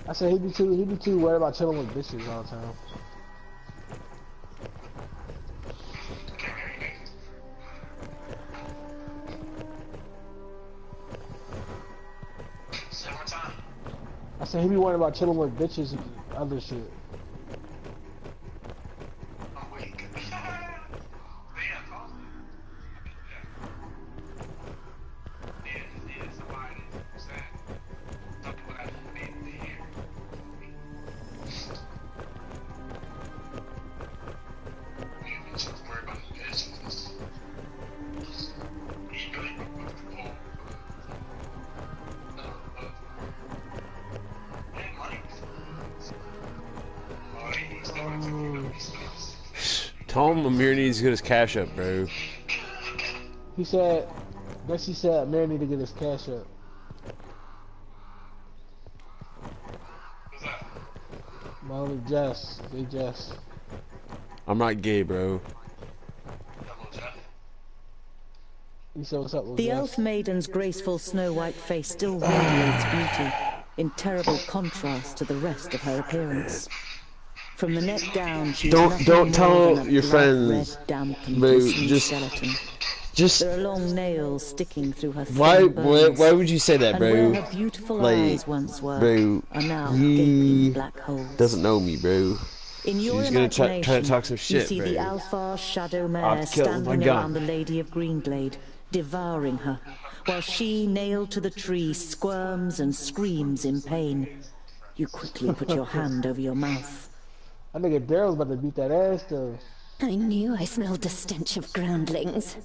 I said he be too worried about chilling with bitches all the time. I said he be worried about chilling with bitches and other shit. Tell him Amir needs to get his cash up, bro. He said, guess he said Amir need to get his cash up. No, Jess. They Jess. I'm not gay, bro. He said, what's up with The Jess? elf maiden's graceful snow-white face still radiates beauty, in terrible contrast to the rest of her appearance. From the neck down, she's don't tell than a your blood-red, friends, damp and bro. glistening skeleton. There are long nails sticking through her Why thin bones, would you say that, bro? and where her beautiful eyes once were, bro, are now he gaping black holes. doesn't know me, bro. In your She's gonna try to imagination, talk some shit, you see bro. the Alfar shadow I'll mare kill him with my standing gun. around the Lady of Greenglade, devouring her, while she, nailed to the tree, squirms and screams in pain. You quickly put your hand over your mouth. I nigga Daryl's about to beat that ass though. I knew I smelled the stench of groundlings.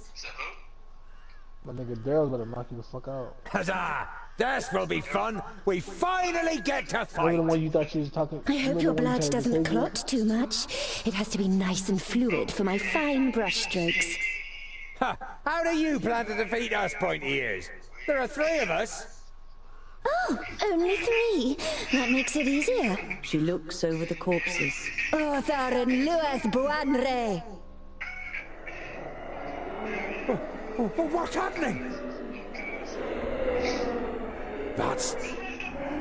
My nigga Daryl's about to knock you the fuck out. Huzzah! This will be fun! We finally get to fight! Remember the one you thought she was talking? I hope your blood doesn't clot. clot too much. It has to be nice and fluid for my fine brushstrokes. Ha! How do you plan to defeat us, pointy ears? There are 3 of us. Oh, only 3. That makes it easier. She looks over the corpses. Oh, Tharin Lueth Buanre! What's happening? That's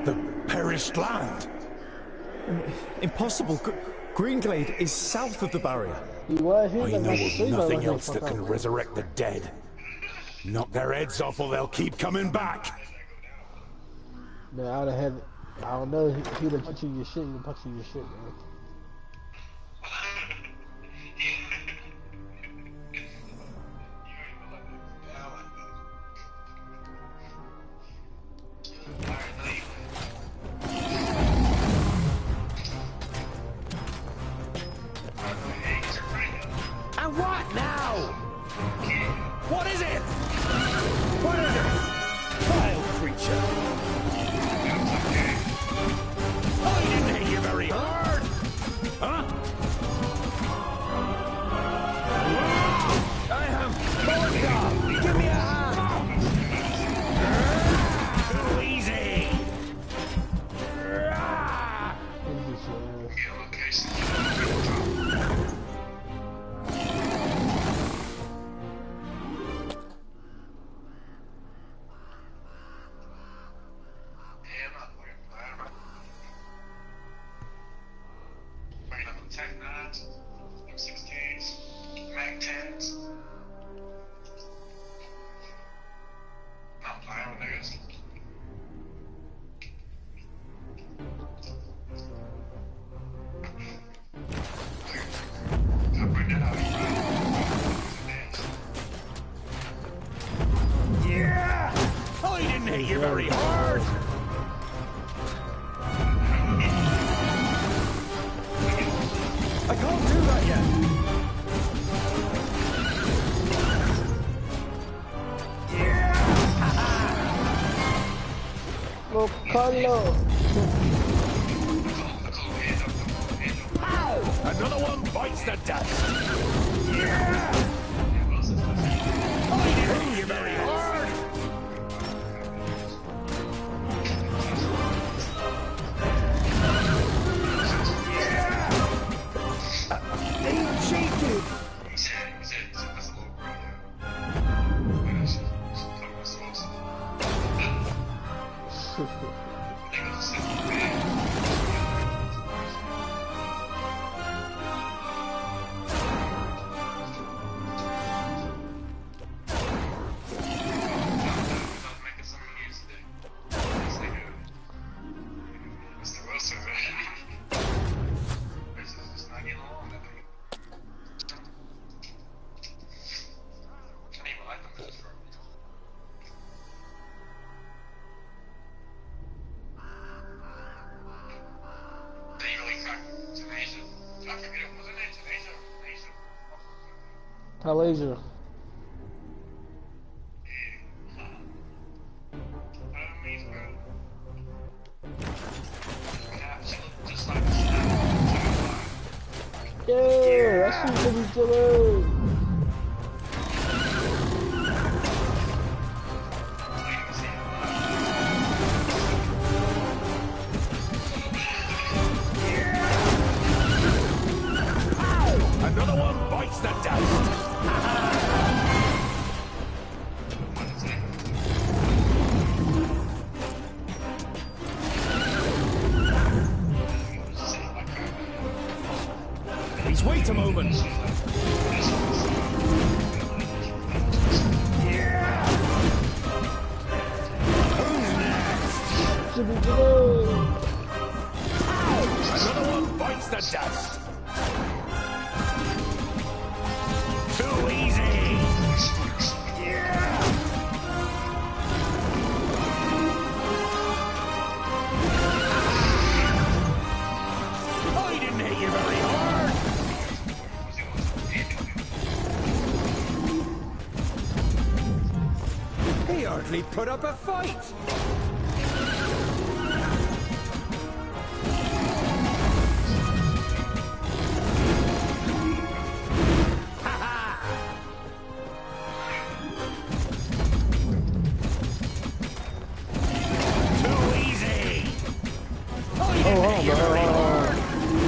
the perished land. Impossible. Greenglade is south of the barrier. He was. He I was know like, of nothing else that can resurrect the dead. Knock their heads off or they'll keep coming back. Man, I would have had. I don't know. He'd have punched you in your shit. He'd have punched you in your shit, man. And what now? What is it? What is it? Vile creature. I didn't hit you very hard. Huh? I am Mortar. Give me a hand. Too easy. Yeah! I didn't hit you very hard. I can't do that yet. Oh, Carlo. Another one bites the dust. Yeah! I didn't hit you very hard. Malaysia. Yeah, that's what we doing. Another one bites the dust. Please wait a moment. Another one bites the dust. Too easy. I didn't hit you very hard. He hardly put up a fight.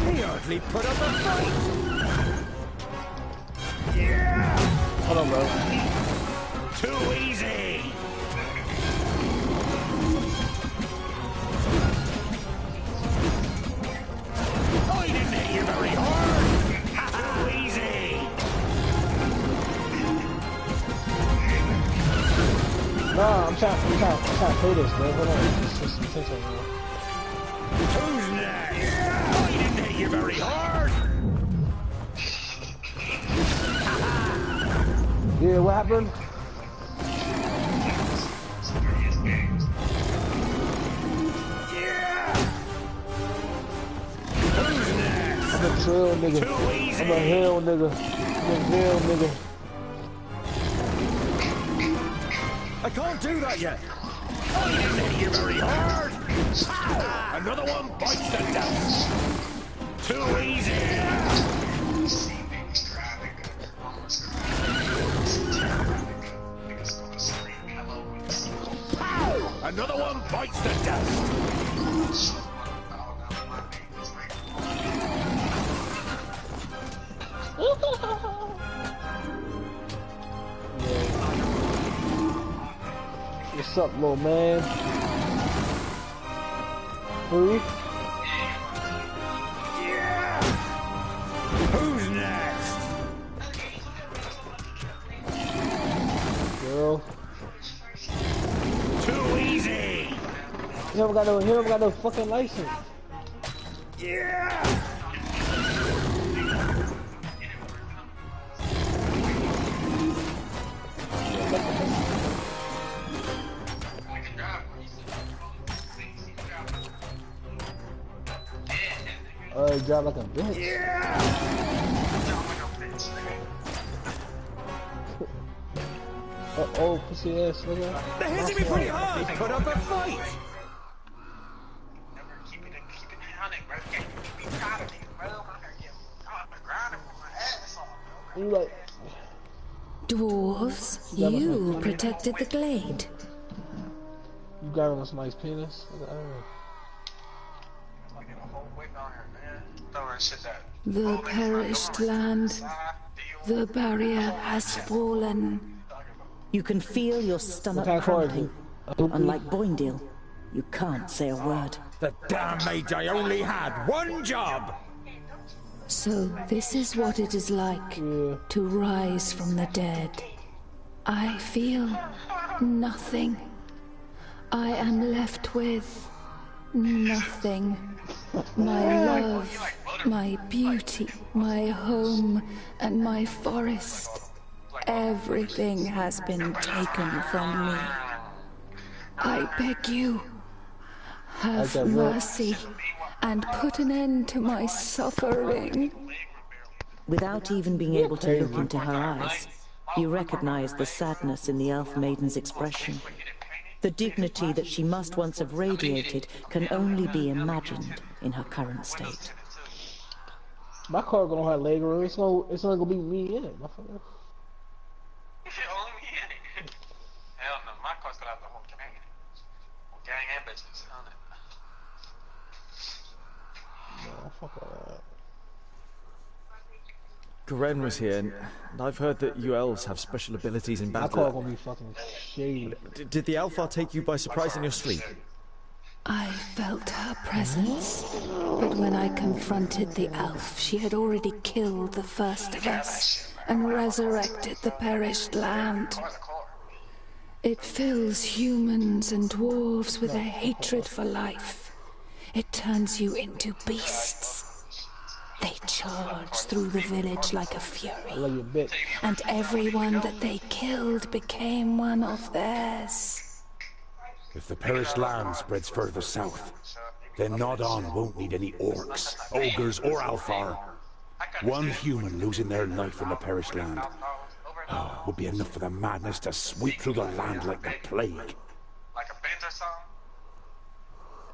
He hardly put up a fight. Hold on, bro. Too easy. I didn't hit you very hard. Too easy. Nah, I'm trying to play this, bro. Hold on. Just some attention, bro. Who's next? I didn't hit you very hard. Yeah, what happened? Who's next? I'm a trail nigga. Too easy. I'm a hell nigga. I'm a hell nigga. I can't do that yet. I didn't hit you very hard. Another one bites the dust. Too easy. Another one bites the dust. What's up, little man? Hurry. Who's next? Girl. Too easy. He don't got no fucking license. Yeah. He dropped like a bitch. Yeah. Oh, pussy ass nigga. They're hitting me pretty hard. He put up a fight. You like Dwarves, you protected the glade. you got him a nice penis. The perished land, the barrier has fallen. You can feel your stomach cramping. Unlike Boindale, you can't say a word. The damn Magi only had one job. So this is what it is like to rise from the dead. I feel nothing. I am left with nothing. My love, my beauty, my home, and my forest. Everything has been taken from me. I beg you, have mercy and put an end to my suffering. Without even being able to look into her eyes, you recognize the sadness in the elf maiden's expression. The dignity that she must once have radiated can only be imagined in her current state. My car gonna have leg room. It's not gonna be me in it, motherfucker. Only me in it. Hell no, my car's gonna have the whole gang in it. Whole gang and bitches on it. No, fuck all that. Garen was here, and I've heard that you elves have special abilities in My battle. car gonna be fucking shady. Did the Alpha take you by surprise in your sleep? I felt her presence, but when I confronted the elf, she had already killed the first of us and resurrected the perished land. It fills humans and dwarves with a hatred for life. It turns you into beasts. They charge through the village like a fury, and everyone that they killed became one of theirs. If the perished land spreads further south, then Nod On won't need any orcs, ogres, or Alfar. One human losing their life in the perished land would be enough for the madness to sweep through the land like the plague. Like a Benz or something?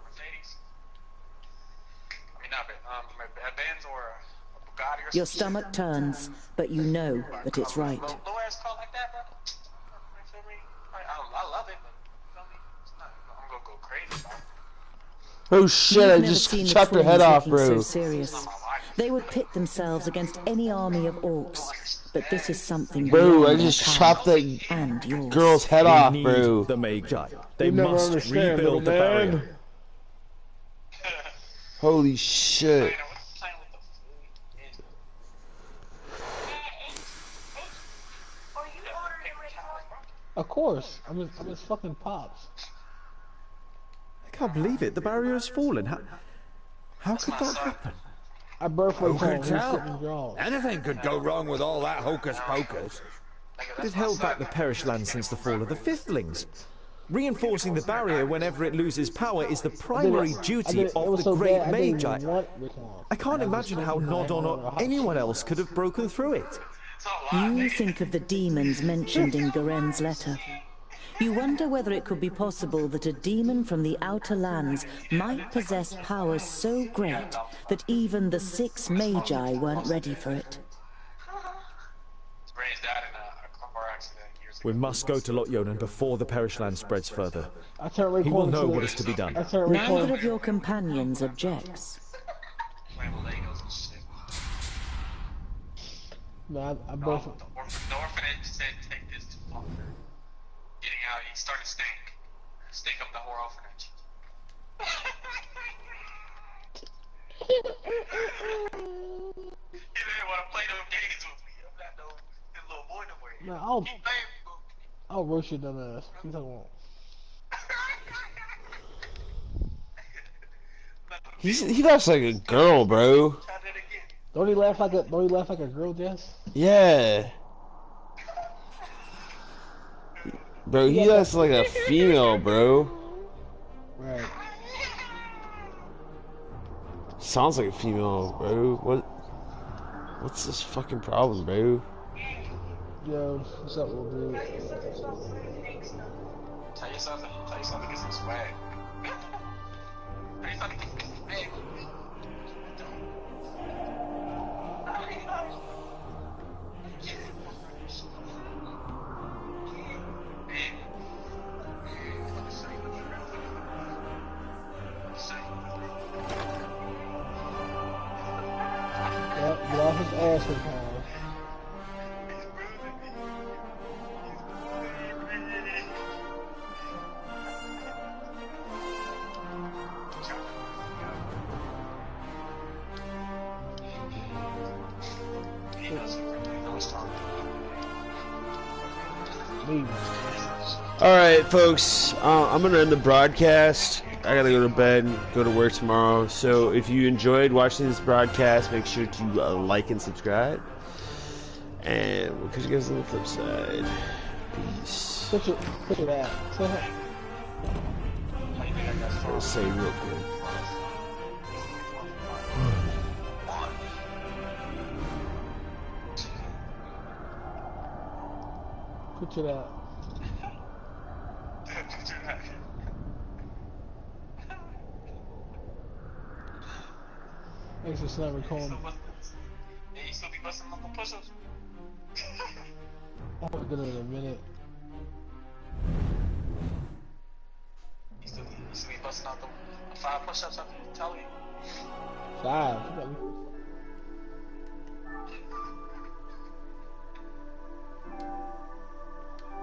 Mercedes? I mean, not a Benz or a Bugatti or something. Your stomach turns, but you know that it's right. Low ass car like that, bro? You feel me? I love it, but you feel me? It's not, I'm gonna go crazy, bro. Oh shit, I just chopped her head off, bro. So serious. They would pit themselves against any army of orcs, but this is something. Bro, I just chopped that girl's head off, bro. The Magi. They must rebuild the barrier. Holy shit. Of course, I'm his fucking pops. I can't believe it. The barrier has fallen. How could that happen? I birthed Who home. could tell? Anything could go wrong with all that hocus pocus. But it held back the perished land since the fall of the Fifthlings. Reinforcing the barrier whenever it loses power is the primary duty of the Great Magi. I can't imagine how Nodon or anyone else could have broken through it. You think of the demons mentioned in Garen's letter. You wonder whether it could be possible that a demon from the outer lands might possess powers so great that even the 6 Magi weren't ready for it. We must go to Lot-Yonan before the perished land spreads further. He will know what is to be done. Neither of your companions objects. No, I both. The orphanage said take this too far. Getting out, he started to stink up the whole orphanage. He didn't want to play those games with me. I'm not no little boy no more. No, I'll roast your dumb ass. What you talking about? He laughs like a girl, bro. Don't he laugh like a girl, Jess? Yeah. Bro, he laughs like a female, bro. Right. Sounds like a female, bro. What's this fucking problem, bro? Yo, what's up, little dude? Tell yourself to get some swag. Tell yourself to get some swag. Yep, get off his ass with power. Alright, folks, I'm going to end the broadcast. I got to go to bed, go to work tomorrow. So if you enjoyed watching this broadcast, make sure to like and subscribe. And we'll catch you guys on the flip side. Peace. Put your that. I'll say real quick. Picture that. Picture that. Thanks for slam recording. Yeah, you still be busting up the push-ups. I'll get it in a minute. You still be busting out the 5 push-ups after you tell me. 5.